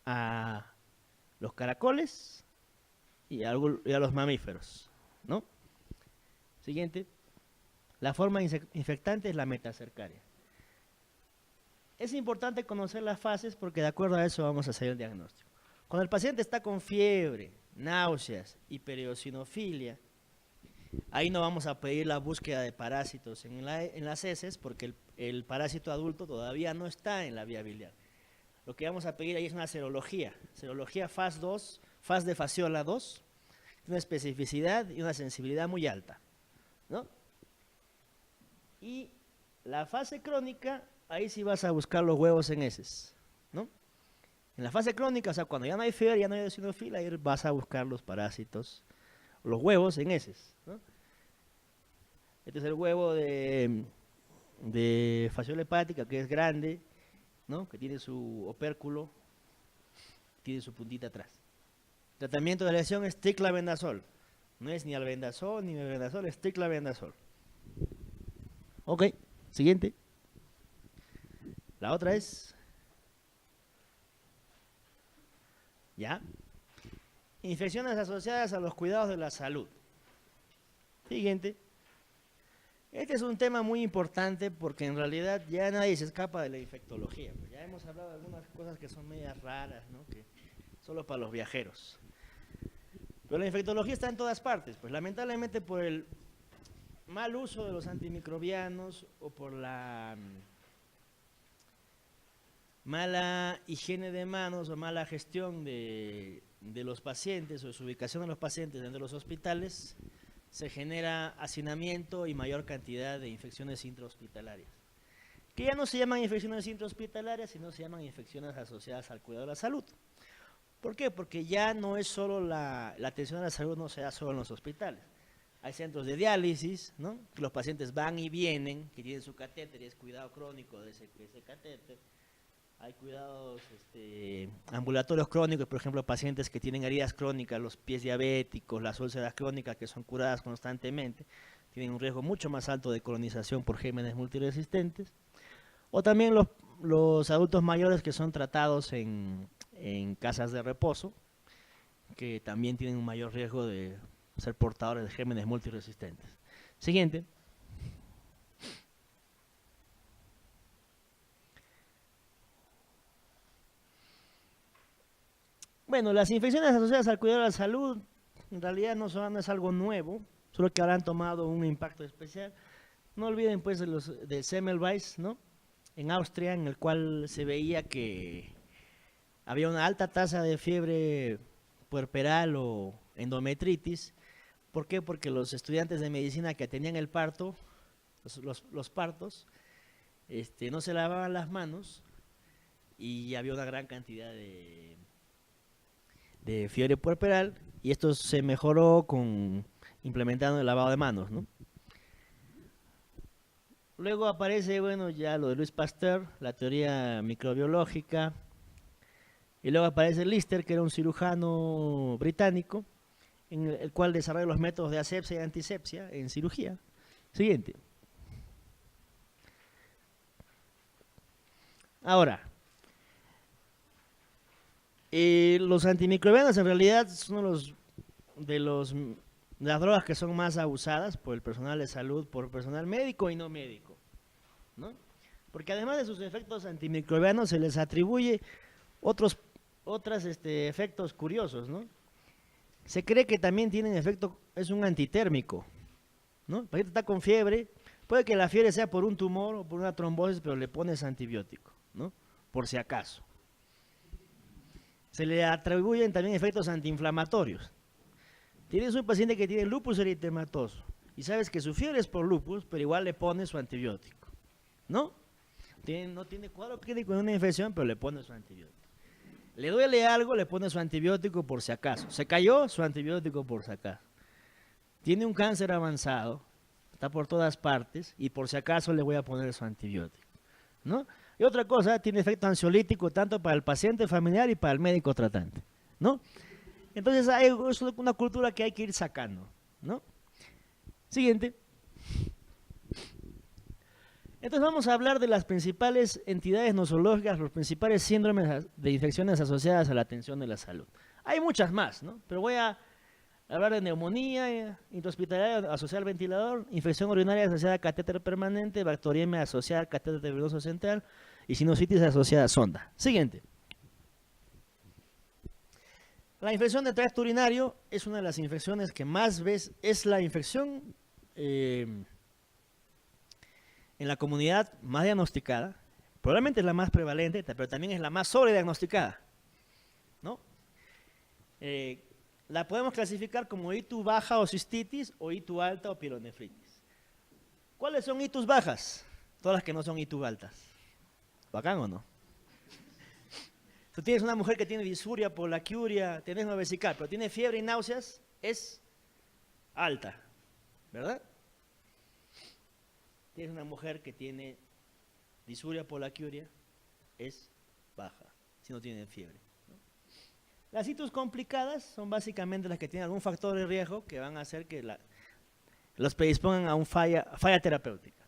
a los caracoles y a los mamíferos, ¿no? Siguiente. La forma infectante es la metacercaria. Es importante conocer las fases porque de acuerdo a eso vamos a hacer el diagnóstico. Cuando el paciente está con fiebre, náuseas, hipereosinofilia, ahí no vamos a pedir la búsqueda de parásitos en las heces porque el parásito adulto todavía no está en la vía biliar. Lo que vamos a pedir ahí es una serología FAS 2, FAS de fasciola 2, una especificidad y una sensibilidad muy alta, ¿no? Y la fase crónica, ahí sí vas a buscar los huevos en heces, ¿no? En la fase crónica, o sea, cuando ya no hay fiebre, ya no hay eosinofilia, ahí vas a buscar los parásitos, los huevos en heces, ¿no? Este es el huevo de fasciola hepática, que es grande, ¿no? Que tiene su opérculo, tiene su puntita atrás. Tratamiento de lesión es triclavendazol. No es ni albendazol ni mebendazol, es triclavendazol. Ok, siguiente. La otra es... ¿Ya? Infecciones asociadas a los cuidados de la salud. Siguiente. Este es un tema muy importante porque en realidad ya nadie se escapa de la infectología. Ya hemos hablado de algunas cosas que son medias raras, ¿no? Que solo para los viajeros. Pero la infectología está en todas partes. Pues lamentablemente por el mal uso de los antimicrobianos o por la mala higiene de manos o mala gestión de los pacientes o su ubicación de los pacientes dentro de los hospitales, se genera hacinamiento y mayor cantidad de infecciones intrahospitalarias, que ya no se llaman infecciones intrahospitalarias, sino se llaman infecciones asociadas al cuidado de la salud. ¿Por qué? Porque ya no es solo la atención a la salud, no se da solo en los hospitales. Hay centros de diálisis, ¿no? Que los pacientes van y vienen, que tienen su catéter y es cuidado crónico de ese catéter. Hay cuidados ambulatorios crónicos, por ejemplo, pacientes que tienen heridas crónicas, los pies diabéticos, las úlceras crónicas que son curadas constantemente, tienen un riesgo mucho más alto de colonización por gérmenes multiresistentes. O también los adultos mayores que son tratados en casas de reposo, que también tienen un mayor riesgo de ser portadores de gérmenes multiresistentes. Siguiente. Bueno, las infecciones asociadas al cuidado de la salud en realidad no es algo nuevo, solo que ahora han tomado un impacto especial. No olviden pues de Semmelweis, ¿no? En Austria, en el cual se veía que había una alta tasa de fiebre puerperal o endometritis. ¿Por qué? Porque los estudiantes de medicina que tenían el parto, los partos, no se lavaban las manos y había una gran cantidad de fiebre puerperal, y esto se mejoró implementando el lavado de manos, ¿no? Luego aparece, bueno, ya lo de Louis Pasteur, la teoría microbiológica, y luego aparece Lister, que era un cirujano británico, en el cual desarrolla los métodos de asepsia y antisepsia en cirugía. Siguiente. Ahora, los antimicrobianos en realidad son de las drogas que son más abusadas por el personal de salud, por personal médico y no médico, ¿no? Porque además de sus efectos antimicrobianos se les atribuye otros efectos curiosos, ¿no? Se cree que también tienen efecto, es un antitérmico, ¿no? El paciente está con fiebre, puede que la fiebre sea por un tumor o por una trombosis, pero le pones antibiótico, ¿no? Por si acaso. Se le atribuyen también efectos antiinflamatorios. Tienes un paciente que tiene lupus eritematoso y sabes que su fiebre es por lupus, pero igual le pones su antibiótico, ¿no? No tiene cuadro clínico de una infección, pero le pones su antibiótico. Le duele algo, le pones su antibiótico por si acaso. Se cayó, su antibiótico por si acaso. Tiene un cáncer avanzado, está por todas partes, y por si acaso le voy a poner su antibiótico, ¿no? Y otra cosa, tiene efecto ansiolítico tanto para el paciente familiar y para el médico tratante, ¿no? Entonces es una cultura que hay que ir sacando, ¿no? Siguiente. Entonces vamos a hablar de las principales entidades nosológicas, los principales síndromes de infecciones asociadas a la atención de la salud. Hay muchas más, ¿no? Pero voy a hablar de neumonía intrahospitalaria asociada al ventilador, infección urinaria asociada a catéter permanente, bacteriemia asociada al catéter venoso central y sinusitis asociada a sonda. Siguiente. La infección de tracto urinario es una de las infecciones que más es la infección en la comunidad más diagnosticada, probablemente es la más prevalente, pero también es la más sobrediagnosticada, ¿no? La podemos clasificar como ITU baja o cistitis o ITU alta o pielonefritis. ¿Cuáles son ITUs bajas? Todas las que no son ITU altas. ¿Bacán o no? Tú tienes una mujer que tiene disfuria, polaquiuria, tenés vesical, pero tiene fiebre y náuseas, es alta, ¿verdad? Tienes una mujer que tiene disfuria, polaquiuria, es baja, si no tiene fiebre, ¿no? Las ITUs complicadas son básicamente las que tienen algún factor de riesgo que van a hacer que los predispongan a una falla terapéutica.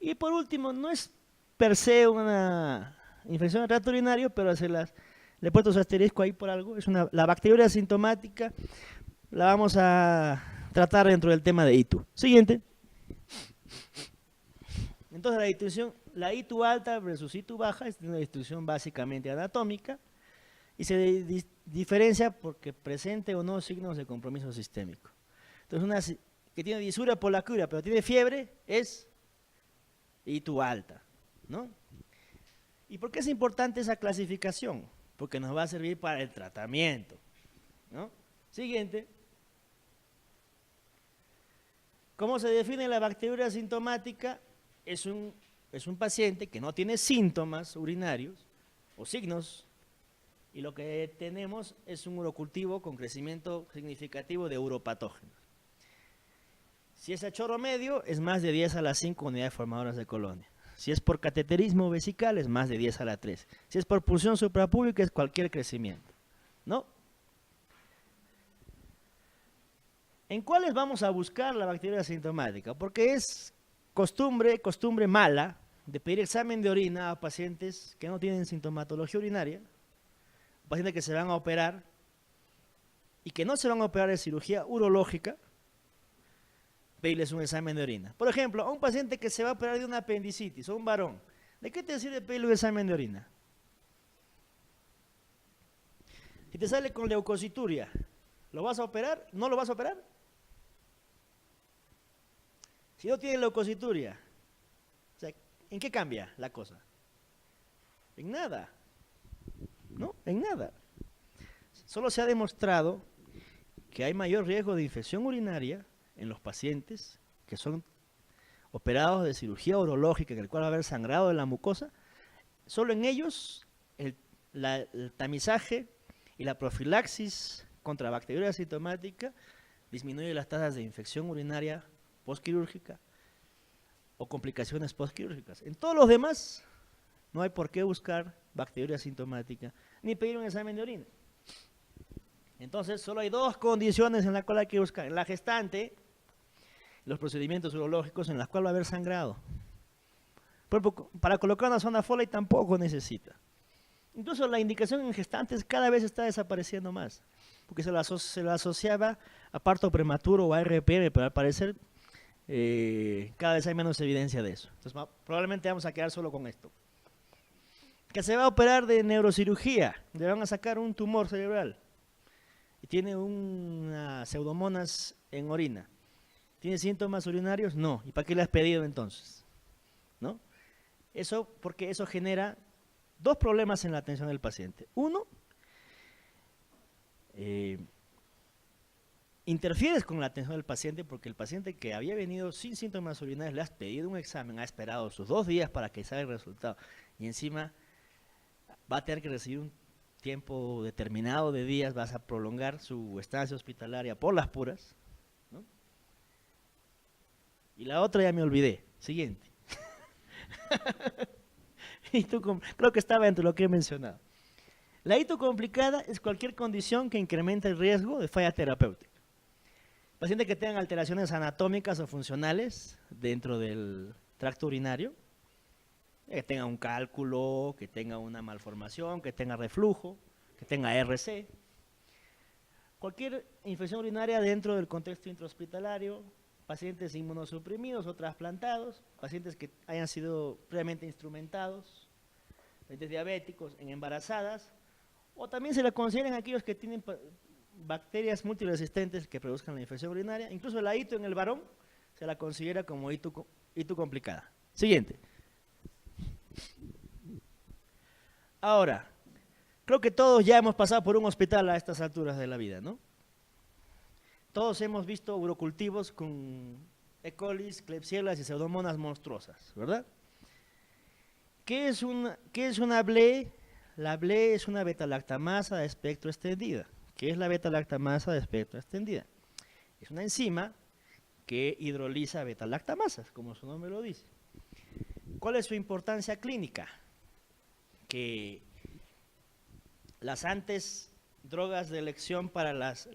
Y por último, no es per se una infección del tracto urinario, pero le he puesto su asterisco ahí por algo, la bacteriuria asintomática, la vamos a tratar dentro del tema de ITU. Siguiente. Entonces la ITU alta versus ITU baja es una distribución básicamente anatómica y se diferencia porque presente o no signos de compromiso sistémico. Entonces una que tiene disfuria polaquiuria pero tiene fiebre es ITU alta, ¿no? ¿Y por qué es importante esa clasificación? Porque nos va a servir para el tratamiento, ¿no? Siguiente. ¿Cómo se define la bacteriuria asintomática? Es un paciente que no tiene síntomas urinarios o signos, y lo que tenemos es un urocultivo con crecimiento significativo de uropatógenos. Si es a chorro medio, es más de 10 a la 5 unidades formadoras de colonia. Si es por cateterismo vesical, es más de 10 a la 3. Si es por pulsión suprapúbica, es cualquier crecimiento, ¿no? ¿En cuáles vamos a buscar la bacteria asintomática? Porque es costumbre mala de pedir examen de orina a pacientes que no tienen sintomatología urinaria, pacientes que se van a operar y que no se van a operar de cirugía urológica, pedirles un examen de orina. Por ejemplo, a un paciente que se va a operar de una apendicitis o un varón, ¿de qué te sirve pedirle un examen de orina? Si te sale con leucocituria, ¿lo vas a operar? ¿No lo vas a operar? Si no tiene leucocituria, o sea, ¿en qué cambia la cosa? En nada, ¿no? En nada. Solo se ha demostrado que hay mayor riesgo de infección urinaria en los pacientes que son operados de cirugía urológica, en el cual va a haber sangrado de la mucosa. Solo en ellos el tamizaje y la profilaxis contra bacteriuria asintomática disminuye las tasas de infección urinaria postquirúrgica o complicaciones postquirúrgicas. En todos los demás no hay por qué buscar bacteriuria asintomática ni pedir un examen de orina. Entonces solo hay dos condiciones en las cuales hay que buscar: en la gestante, los procedimientos urológicos en las cuales va a haber sangrado. Para colocar una sonda Foley tampoco necesita. Incluso la indicación en gestantes cada vez está desapareciendo más, porque se la asociaba a parto prematuro o a RPM, pero al parecer cada vez hay menos evidencia de eso. Entonces probablemente vamos a quedar solo con esto. Que se va a operar de neurocirugía, le van a sacar un tumor cerebral y tiene unas pseudomonas en orina. ¿Tiene síntomas urinarios? No. ¿Y para qué le has pedido entonces? ¿No? Eso, porque eso genera dos problemas en la atención del paciente. Uno, interfieres con la atención del paciente, porque el paciente que había venido sin síntomas urinarios, le has pedido un examen, ha esperado sus 2 días para que salga el resultado, y encima va a tener que recibir un tiempo determinado de días, vas a prolongar su estancia hospitalaria por las puras, ¿no? Y la otra ya me olvidé. Siguiente. Creo que estaba entre lo que he mencionado. La hito complicada es cualquier condición que incremente el riesgo de falla terapéutica. Pacientes que tengan alteraciones anatómicas o funcionales dentro del tracto urinario, que tenga un cálculo, que tenga una malformación, que tenga reflujo, que tenga RC. Cualquier infección urinaria dentro del contexto intrahospitalario, pacientes inmunosuprimidos o trasplantados, pacientes que hayan sido previamente instrumentados, pacientes diabéticos, en embarazadas, o también se le consideran aquellos que tienen bacterias multiresistentes que produzcan la infección urinaria. Incluso la hito en el varón se la considera como hito complicada. Siguiente. Ahora, creo que todos ya hemos pasado por un hospital a estas alturas de la vida, ¿no? Todos hemos visto urocultivos con E. coli, Klebsiella y pseudomonas monstruosas, ¿verdad? ¿Qué es una BLE? La BLE es una beta-lactamasa de espectro extendida. ¿Qué es la beta-lactamasa de espectro extendida? Es una enzima que hidroliza beta-lactamasas, como su nombre lo dice. ¿Cuál es su importancia clínica? Que las antes drogas de elección para las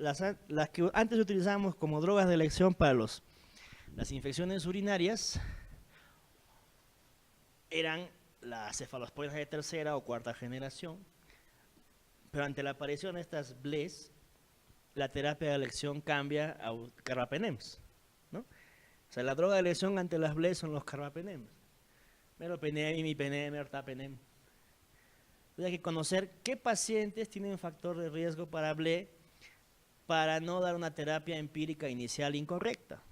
que antes utilizábamos como drogas de elección para las infecciones urinarias eran las cefalosporinas de tercera o cuarta generación, pero ante la aparición de estas BLEs, la terapia de elección cambia a carbapenems, ¿no? O sea, la droga de elección ante las BLEs son los carbapenems, meropenem, imipenem, ertapenem. Entonces hay que conocer qué pacientes tienen factor de riesgo para BLE para no dar una terapia empírica inicial incorrecta,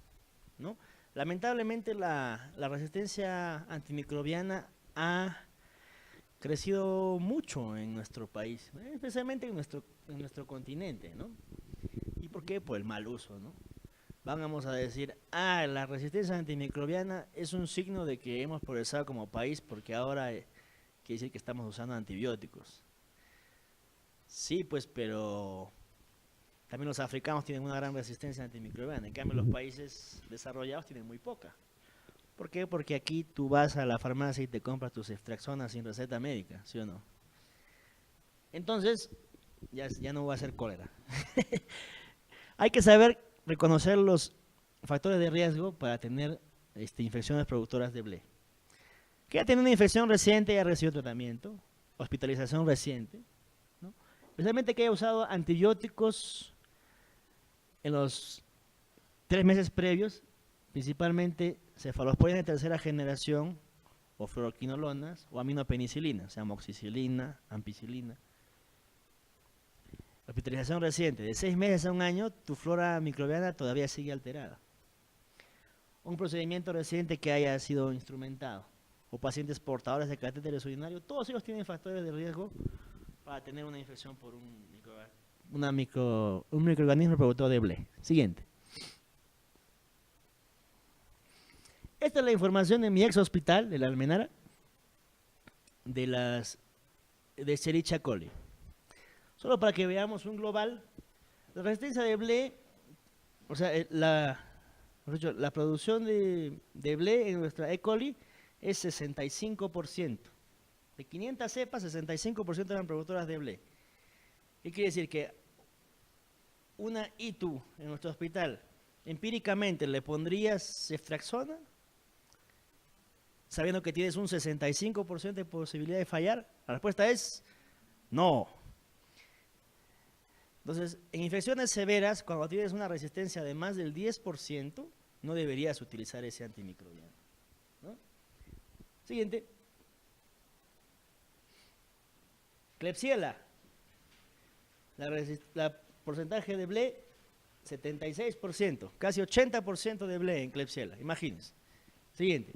¿no? Lamentablemente la resistencia antimicrobiana ha crecido mucho en nuestro país, especialmente en nuestro continente, ¿no? ¿Y por qué? Por el mal uso, ¿no? vamos a decir, ah, la resistencia antimicrobiana es un signo de que hemos progresado como país porque ahora quiere decir que estamos usando antibióticos. Sí, pues, pero también los africanos tienen una gran resistencia antimicrobiana. En cambio, los países desarrollados tienen muy poca. ¿Por qué? Porque aquí tú vas a la farmacia y te compras tus ceftriaxona sin receta médica, ¿sí o no? Entonces, ya no va a ser cólera. Hay que saber reconocer los factores de riesgo para tener infecciones productoras de BLE. Que ya tiene una infección reciente, ya recibió tratamiento, hospitalización reciente, ¿no? Especialmente que haya usado antibióticos en los 3 meses previos, principalmente cefalosporina de tercera generación, o fluoroquinolonas, o aminopenicilina, o sea, amoxicilina, ampicilina. Hospitalización reciente, de 6 meses a 1 año, tu flora microbiana todavía sigue alterada. Un procedimiento reciente que haya sido instrumentado, o pacientes portadores de catéteres urinarios, todos ellos tienen factores de riesgo para tener una infección por un microorganismo productor de BLE. Siguiente. Esta es la información de mi ex hospital, de la Almenara, de Escherichia coli. Solo para que veamos un global, la resistencia de BLE, o sea, la producción de BLE en nuestra E. coli es 65%. De 500 cepas, 65% eran productoras de BLE. ¿Qué quiere decir? Que una ITU en nuestro hospital, empíricamente, ¿le pondrías ceftriaxona? Sabiendo que tienes un 65% de posibilidad de fallar. La respuesta es no. Entonces, en infecciones severas, cuando tienes una resistencia de más del 10%, no deberías utilizar ese antimicrobiano, ¿no? Siguiente. Klebsiella. La porcentaje de BLE, 76%, casi 80% de BLE en Klebsiella, imagínense. Siguiente.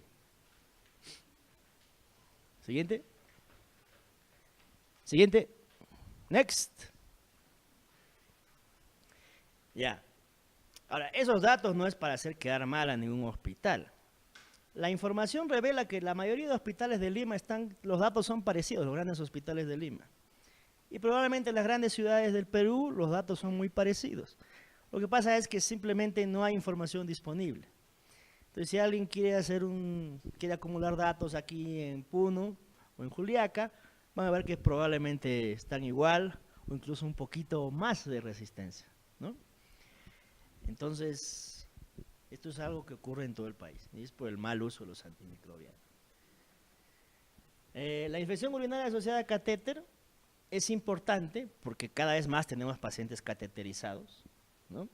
Siguiente. Siguiente. Next. Ya. Ahora, esos datos no es para hacer quedar mal a ningún hospital. La información revela que la mayoría de hospitales de Lima los datos son parecidos, los grandes hospitales de Lima. Y probablemente en las grandes ciudades del Perú los datos son muy parecidos. Lo que pasa es que simplemente no hay información disponible. Entonces, si alguien quiere acumular datos aquí en Puno o en Juliaca, van a ver que probablemente están igual o incluso un poquito más de resistencia, ¿no? Entonces, esto es algo que ocurre en todo el país y es por el mal uso de los antimicrobianos. La infección urinaria asociada a catéter es importante porque cada vez más tenemos pacientes cateterizados, ¿no?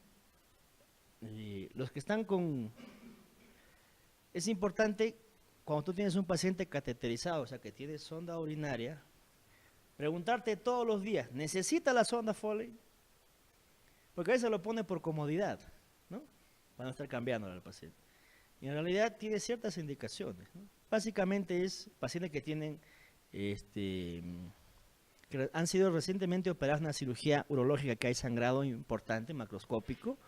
Los que están es importante cuando tú tienes un paciente cateterizado, o sea que tiene sonda urinaria, preguntarte todos los días, ¿necesita la sonda Foley? Porque a veces lo pone por comodidad, ¿no? Para no estar cambiándola al paciente. Y en realidad tiene ciertas indicaciones, ¿no? Básicamente es pacientes que tienen, que han sido recientemente operados en una cirugía urológica que hay sangrado importante, macroscópico,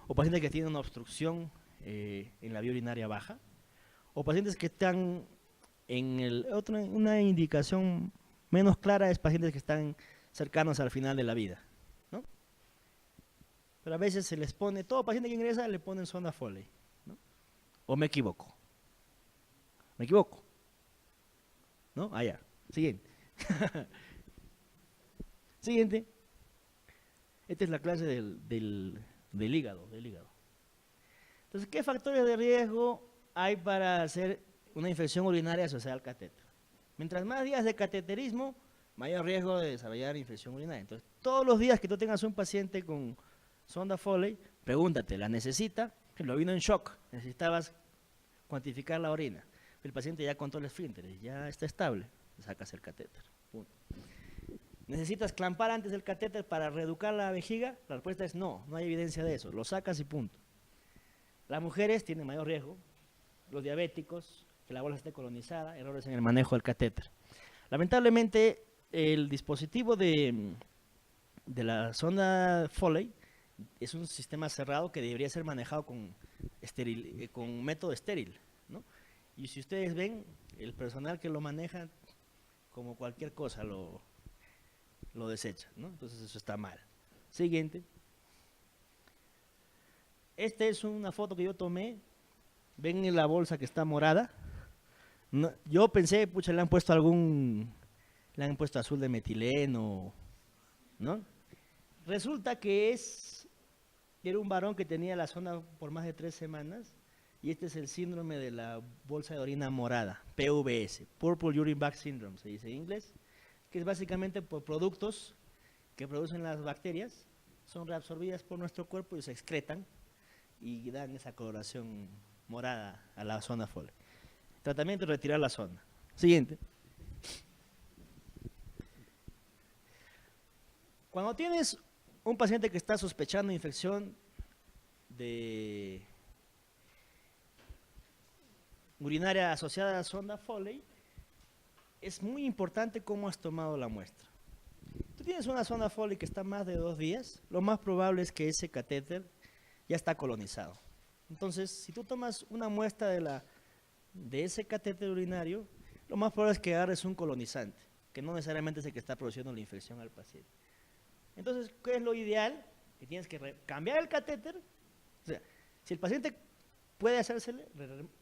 o pacientes que tienen una obstrucción en la vía urinaria baja, o pacientes que están una indicación menos clara es pacientes que están cercanos al final de la vida, ¿no? Pero a veces se les pone, todo paciente que ingresa le ponen sonda Foley, ¿no? ¿O me equivoco? ¿Me equivoco? ¿No? Ah, ya. Siguiente. Siguiente. Esta es la clase del hígado, Entonces, ¿qué factores de riesgo hay para hacer una infección urinaria asociada al catéter? Mientras más días de cateterismo, mayor riesgo de desarrollar infección urinaria. Entonces, todos los días que tú tengas un paciente con sonda Foley, pregúntate, ¿la necesita? Lo vino en shock, necesitabas cuantificar la orina. El paciente ya contó el esfínter, ya está estable, sacas el catéter. Punto. ¿Necesitas clampar antes del catéter para reeducar la vejiga? La respuesta es no, no hay evidencia de eso, lo sacas y punto. Las mujeres tienen mayor riesgo, los diabéticos, que la bola esté colonizada, errores en el manejo del catéter. Lamentablemente, el dispositivo de la sonda Foley es un sistema cerrado que debería ser manejado con método estéril, ¿no? Y si ustedes ven, el personal que lo maneja, como cualquier cosa, lo desecha, ¿no? Entonces eso está mal. Siguiente. Esta es una foto que yo tomé. ¿Ven en la bolsa que está morada? No, yo pensé, pucha, le han puesto azul de metileno, ¿no? Resulta que era un varón que tenía la zona por más de 3 semanas, y este es el síndrome de la bolsa de orina morada, PVS, Purple Urine Bag Syndrome, se dice en inglés, que es básicamente por productos que producen las bacterias, son reabsorbidas por nuestro cuerpo y se excretan y dan esa coloración morada a la zona Foley. Tratamiento: retirar la zona. Siguiente. Cuando tienes un paciente que está sospechando infección de urinaria asociada a sonda Foley, es muy importante cómo has tomado la muestra. Tú tienes una sonda Foley que está más de 2 días, lo más probable es que ese catéter ya está colonizado. Entonces, si tú tomas una muestra de ese catéter urinario, lo más probable es que agarres un colonizante, que no necesariamente es el que está produciendo la infección al paciente. Entonces, ¿qué es lo ideal? Que tienes que cambiar el catéter. O sea, si el paciente puede hacérsele,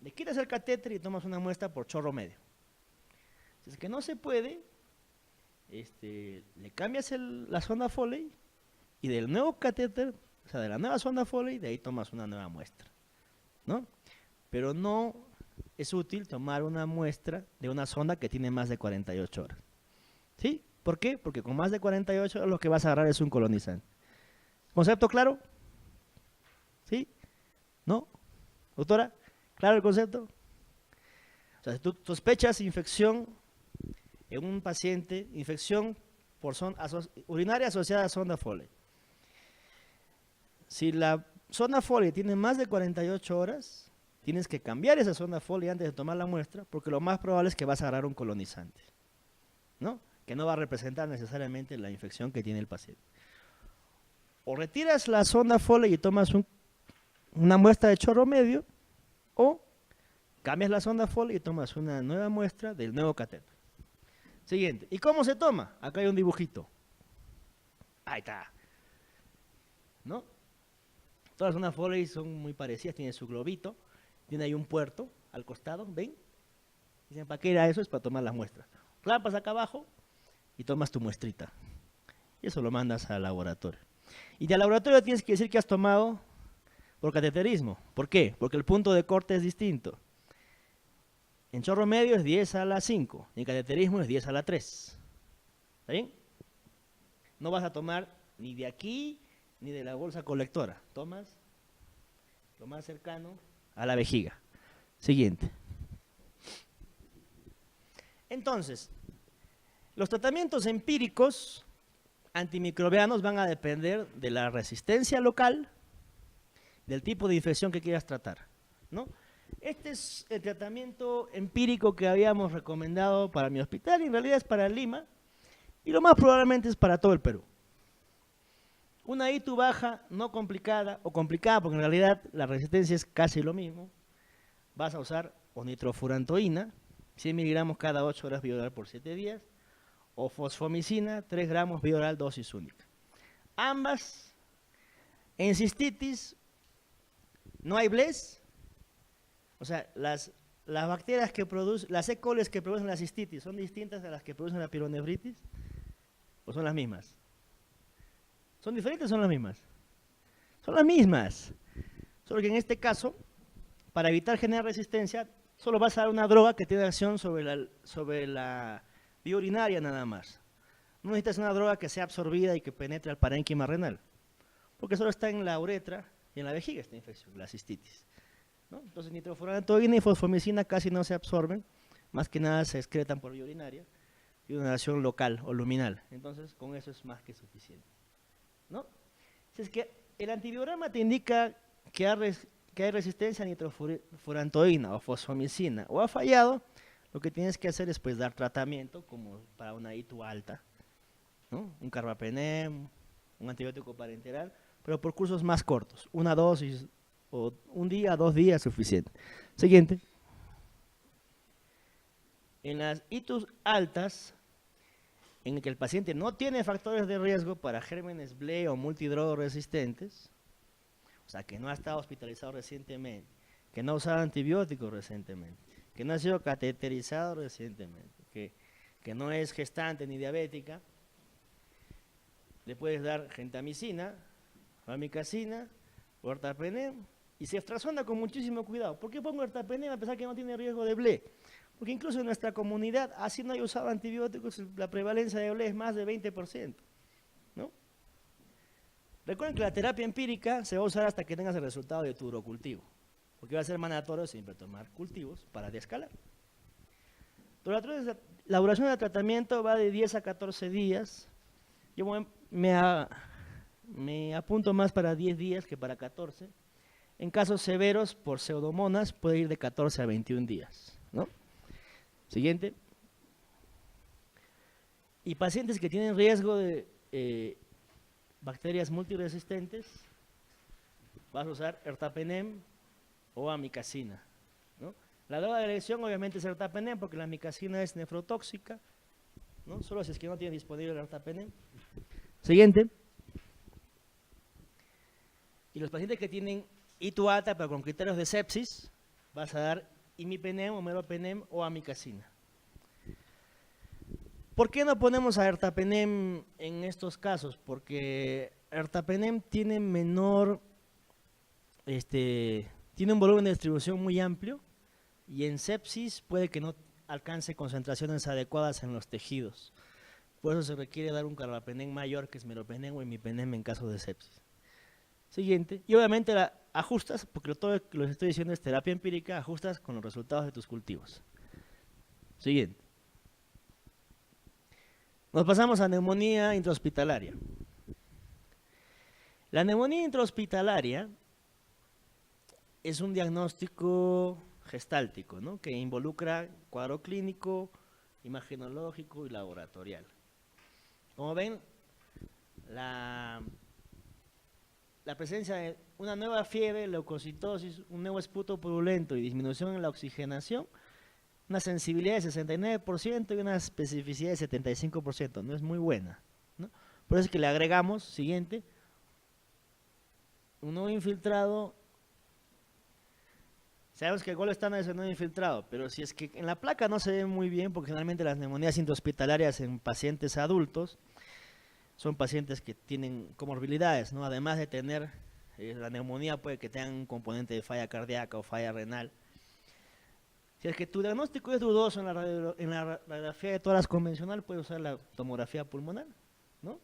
le quitas el catéter y tomas una muestra por chorro medio. Si es que no se puede, le cambias la sonda Foley y del nuevo catéter, o sea, de la nueva sonda Foley, de ahí tomas una nueva muestra, ¿no? Pero no es útil tomar una muestra de una sonda que tiene más de 48 horas. ¿Sí? ¿Por qué? Porque con más de 48 horas lo que vas a agarrar es un colonizante. ¿Concepto claro? ¿Sí? ¿No? ¿Doctora? ¿Claro el concepto? O sea, si tú sospechas infección en un paciente, infección por urinaria asociada a sonda Foley. Si la sonda Foley tiene más de 48 horas, tienes que cambiar esa sonda Foley antes de tomar la muestra, porque lo más probable es que vas a agarrar un colonizante, ¿no? Que no va a representar necesariamente la infección que tiene el paciente. O retiras la sonda Foley y tomas una muestra de chorro medio, o cambias la sonda Foley y tomas una nueva muestra del nuevo catéter. Siguiente. ¿Y cómo se toma? Acá hay un dibujito. Ahí está. ¿No? Todas las sondas Foley son muy parecidas, tiene su globito, tiene ahí un puerto al costado, ¿ven? Dicen, ¿para qué era eso? Es para tomar las muestras. Clampas acá abajo y tomas tu muestrita. Y eso lo mandas al laboratorio. Y del laboratorio tienes que decir que has tomado por cateterismo. ¿Por qué? Porque el punto de corte es distinto. En chorro medio es 10 a la 5, en cateterismo es 10 a la 3. ¿Está bien? No vas a tomar ni de aquí ni de la bolsa colectora. Tomas lo más cercano a la vejiga. Siguiente. Entonces, los tratamientos empíricos antimicrobianos van a depender de la resistencia local, del tipo de infección que quieras tratar, ¿no? Este es el tratamiento empírico que habíamos recomendado para mi hospital, y en realidad es para Lima, y lo más probablemente es para todo el Perú. Una ITU baja, no complicada, o complicada porque en realidad la resistencia es casi lo mismo. Vas a usar o nitrofurantoína, 100 miligramos cada 8 horas bioral por 7 días, o fosfomicina, 3 gramos bioral, dosis única. Ambas, en cistitis, no hay BLES, o sea, las bacterias que producen, las E. coli que producen la cistitis, ¿son distintas a las que producen la pielonefritis? ¿O son las mismas? ¿Son diferentes o son las mismas? Son las mismas. Solo que en este caso, para evitar generar resistencia, solo vas a dar una droga que tiene acción sobre la vía urinaria nada más. No necesitas una droga que sea absorbida y que penetre al parénquima renal, porque solo está en la uretra y en la vejiga esta infección, la cistitis, ¿no? Entonces nitrofurantoína y fosfomicina casi no se absorben, más que nada se excretan por vía urinaria y una acción local o luminal. Entonces con eso es más que suficiente, ¿no? Si es que el antibiograma te indica que hay resistencia a nitrofurantoína o fosfomicina o ha fallado, lo que tienes que hacer es pues dar tratamiento como para una ITU alta, ¿no? Un carbapenem, un antibiótico parenteral, pero por cursos más cortos, una dosis o un día, 2 días suficiente. Siguiente. En las ITUs altas, en el que el paciente no tiene factores de riesgo para gérmenes BLE o multidrogoresistentes, o sea, que no ha estado hospitalizado recientemente, que no ha usado antibióticos recientemente, que no ha sido cateterizado recientemente, que no es gestante ni diabética, le puedes dar gentamicina, famicacina, ortapenem y ceftriaxona con muchísimo cuidado. ¿Por qué pongo ortapenem a pesar que no tiene riesgo de BLE? Porque incluso en nuestra comunidad, así no hay usado antibióticos, la prevalencia de BLE es más de 20%, ¿no? Recuerden que la terapia empírica se va a usar hasta que tengas el resultado de tu urocultivo, porque va a ser mandatorio siempre tomar cultivos para descalar. La duración del tratamiento va de 10 a 14 días. Yo me apunto más para 10 días que para 14. En casos severos por pseudomonas puede ir de 14 a 21 días, ¿no? Siguiente. Y pacientes que tienen riesgo de bacterias multiresistentes, vas a usar ertapenem o amicacina, ¿no? La droga de elección obviamente es ertapenem porque la amicacina es nefrotóxica, ¿no? Solo si es que no tiene disponible el ertapenem. Siguiente. Y los pacientes que tienen ITU alta pero con criterios de sepsis, vas a dar imipenem o meropenem o amicacina. ¿Por qué no ponemos a ertapenem en estos casos? Porque ertapenem tiene tiene un volumen de distribución muy amplio y en sepsis puede que no alcance concentraciones adecuadas en los tejidos. Por eso se requiere dar un carbapenem mayor, que es meropenem o imipenem en caso de sepsis. Siguiente. Y obviamente ajustas, porque todo lo que les estoy diciendo es terapia empírica, ajustas con los resultados de tus cultivos. Siguiente. Nos pasamos a neumonía intrahospitalaria. La neumonía intrahospitalaria es un diagnóstico gestáltico, ¿no? Que involucra cuadro clínico, imagenológico y laboratorial. Como ven, la presencia de una nueva fiebre, leucocitosis, un nuevo esputo purulento y disminución en la oxigenación, una sensibilidad de 69% y una especificidad de 75%, no es muy buena, ¿no? Por eso es que le agregamos, siguiente, un nuevo infiltrado. Sabemos que el gol estándar es el nuevo infiltrado, pero si es que en la placa no se ve muy bien, porque generalmente las neumonías intrahospitalarias en pacientes adultos son pacientes que tienen comorbilidades, ¿no? Además de tener, la neumonía puede que tengan un componente de falla cardíaca o falla renal. Si es que tu diagnóstico es dudoso en la radiografía de tórax convencional, puedes usar la tomografía pulmonar, ¿no?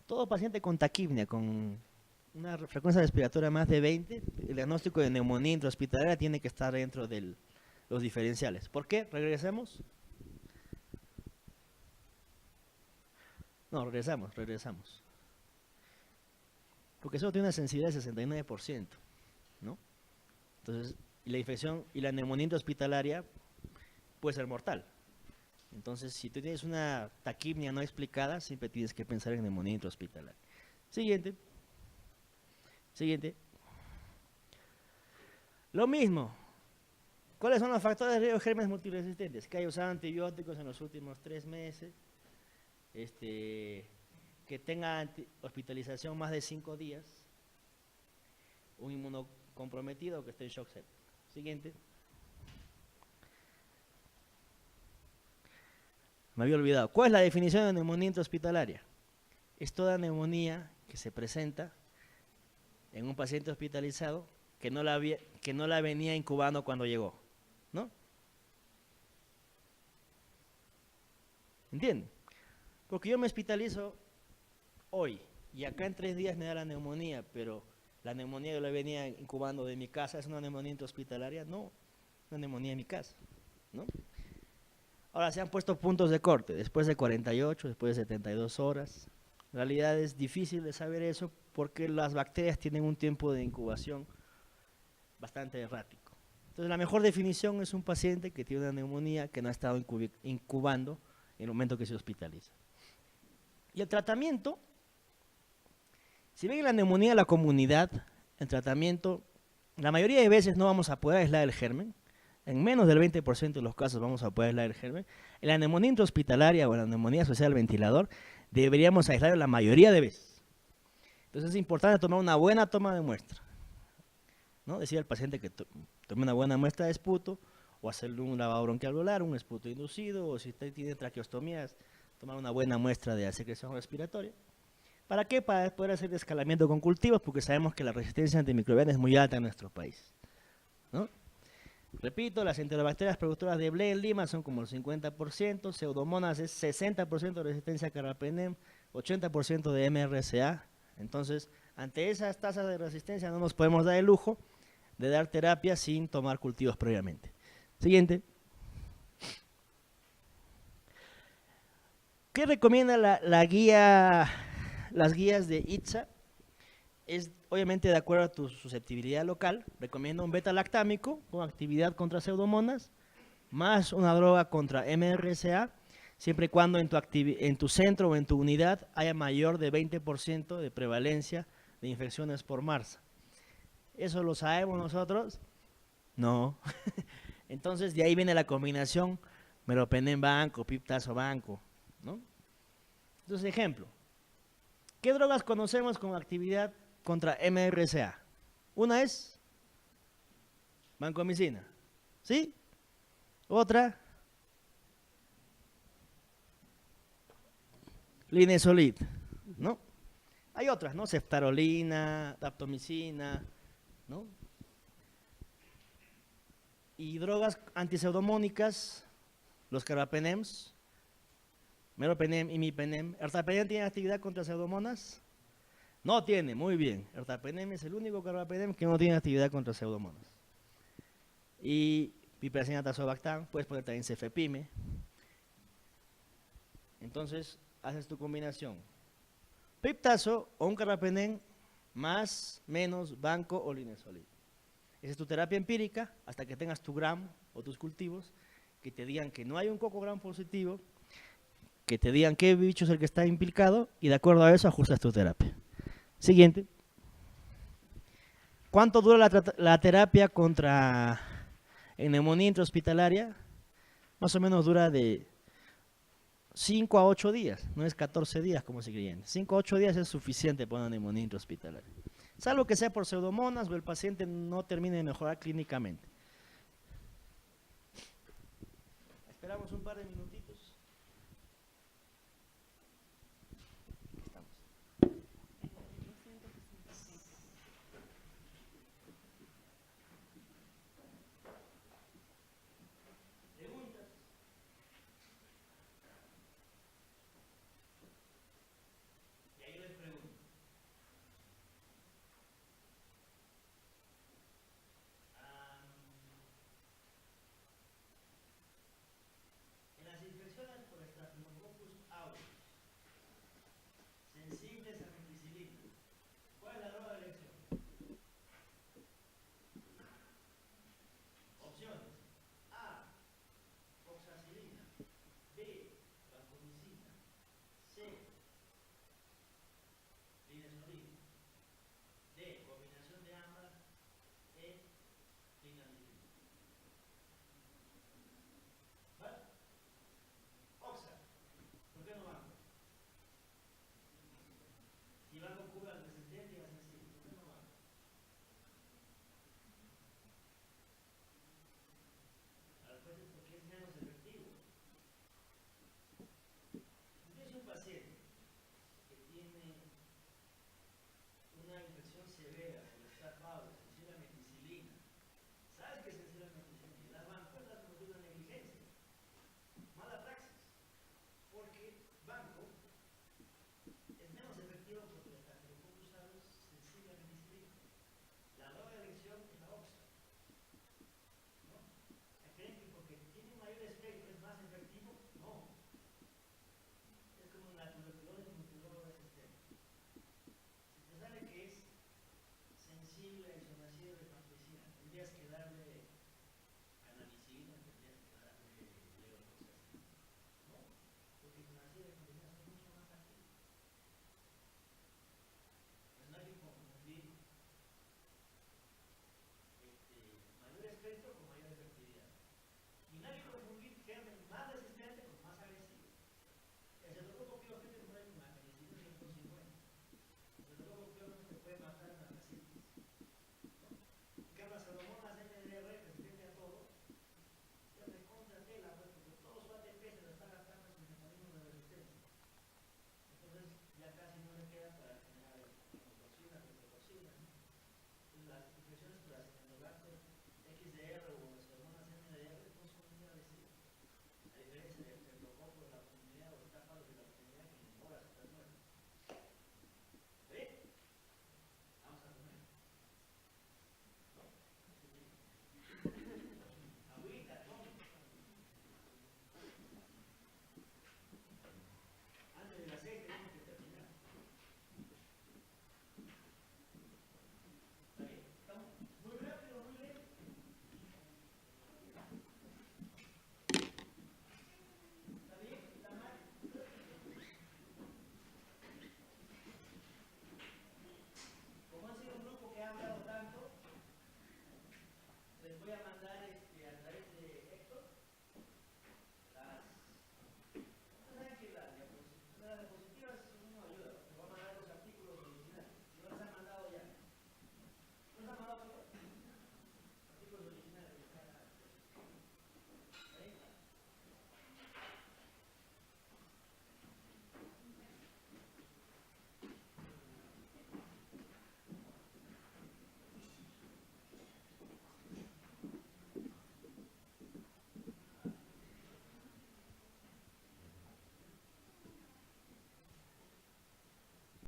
Todo paciente con taquipnia, con una frecuencia respiratoria más de 20, el diagnóstico de neumonía intrahospitalaria tiene que estar dentro de los diferenciales. ¿Por qué? Regresemos. No, regresamos. Porque solo tiene una sensibilidad de 69%, ¿no? Entonces, la infección y la neumonía intrahospitalaria puede ser mortal. Entonces, si tú tienes una taquipnia no explicada, siempre tienes que pensar en neumonía intrahospitalaria. Siguiente. Lo mismo. ¿Cuáles son los factores de riesgo de gérmenes multiresistentes? Que haya usado antibióticos en los últimos 3 meses, que tenga hospitalización más de 5 días, un inmunocomprometido que esté en shock séptico. Siguiente. Me había olvidado. ¿Cuál es la definición de neumonía intrahospitalaria? Es toda neumonía que se presenta en un paciente hospitalizado que no la venía incubando cuando llegó, ¿no? ¿Entienden? Porque yo me hospitalizo hoy y acá en 3 días me da la neumonía, pero la neumonía yo la venía incubando de mi casa. ¿Es una neumonía intrahospitalaria? No, una neumonía en mi casa, ¿no? Ahora se han puesto puntos de corte, después de 48, después de 72 horas. En realidad es difícil de saber eso porque las bacterias tienen un tiempo de incubación bastante errático. Entonces la mejor definición es un paciente que tiene una neumonía que no ha estado incubando en el momento que se hospitaliza. Y el tratamiento, si bien en la neumonía de la comunidad, el tratamiento, la mayoría de veces no vamos a poder aislar el germen, en menos del 20% de los casos vamos a poder aislar el germen. En la neumonía intrahospitalaria o en la neumonía asociada al ventilador, deberíamos aislar la mayoría de veces. Entonces es importante tomar una buena toma de muestra, ¿no? Decir al paciente que tome una buena muestra de esputo, o hacerle un lavado bronquial alveolar, un esputo inducido, o si usted tiene traqueostomías, tomar una buena muestra de la secreción respiratoria. ¿Para qué? Para poder hacer escalamiento con cultivos, porque sabemos que la resistencia antimicrobiana es muy alta en nuestro país, ¿no? Repito, las enterobacterias productoras de Blea en Lima son como el 50%, Pseudomonas es 60% de resistencia a carbapenem, 80% de MRSA. Entonces, ante esas tasas de resistencia no nos podemos dar el lujo de dar terapia sin tomar cultivos previamente. Siguiente. ¿Qué recomienda la guía, las guías de ITSA? Es obviamente de acuerdo a tu susceptibilidad local. Recomiendo un beta-lactámico con actividad contra pseudomonas, más una droga contra MRSA, siempre y cuando en tu centro o en tu unidad haya mayor de 20% de prevalencia de infecciones por MRSA. ¿Eso lo sabemos nosotros? No. Entonces de ahí viene la combinación meropenem-banco, piptazo-banco, ¿no? Entonces, ejemplo. ¿Qué drogas conocemos con actividad contra MRSA? Una es vancomicina, ¿sí? Otra, linezolid, ¿no? Hay otras, ¿no? Ceftarolina, daptomicina, ¿no? Y drogas antipseudomónicas, los carbapenems, meropenem, imipenem. ¿Ertapenem tiene actividad contra pseudomonas? No tiene, muy bien. Ertapenem es el único carbapenem que no tiene actividad contra pseudomonas. Y piperacina tazobactam, puedes poner también cefepime. Entonces, haces tu combinación. Piptazo o un carbapenem más, menos, banco o linezolid. Esa es tu terapia empírica hasta que tengas tu gram o tus cultivos que te digan que no hay un cocogram positivo, que te digan qué bicho es el que está implicado y de acuerdo a eso ajustas tu terapia. Siguiente. ¿Cuánto dura la terapia contra neumonía intrahospitalaria? Más o menos dura de 5 a 8 días, no es 14 días como se creían. 5 a 8 días es suficiente para una neumonía intrahospitalaria. Salvo que sea por pseudomonas o el paciente no termine de mejorar clínicamente. Esperamos un par de minutitos.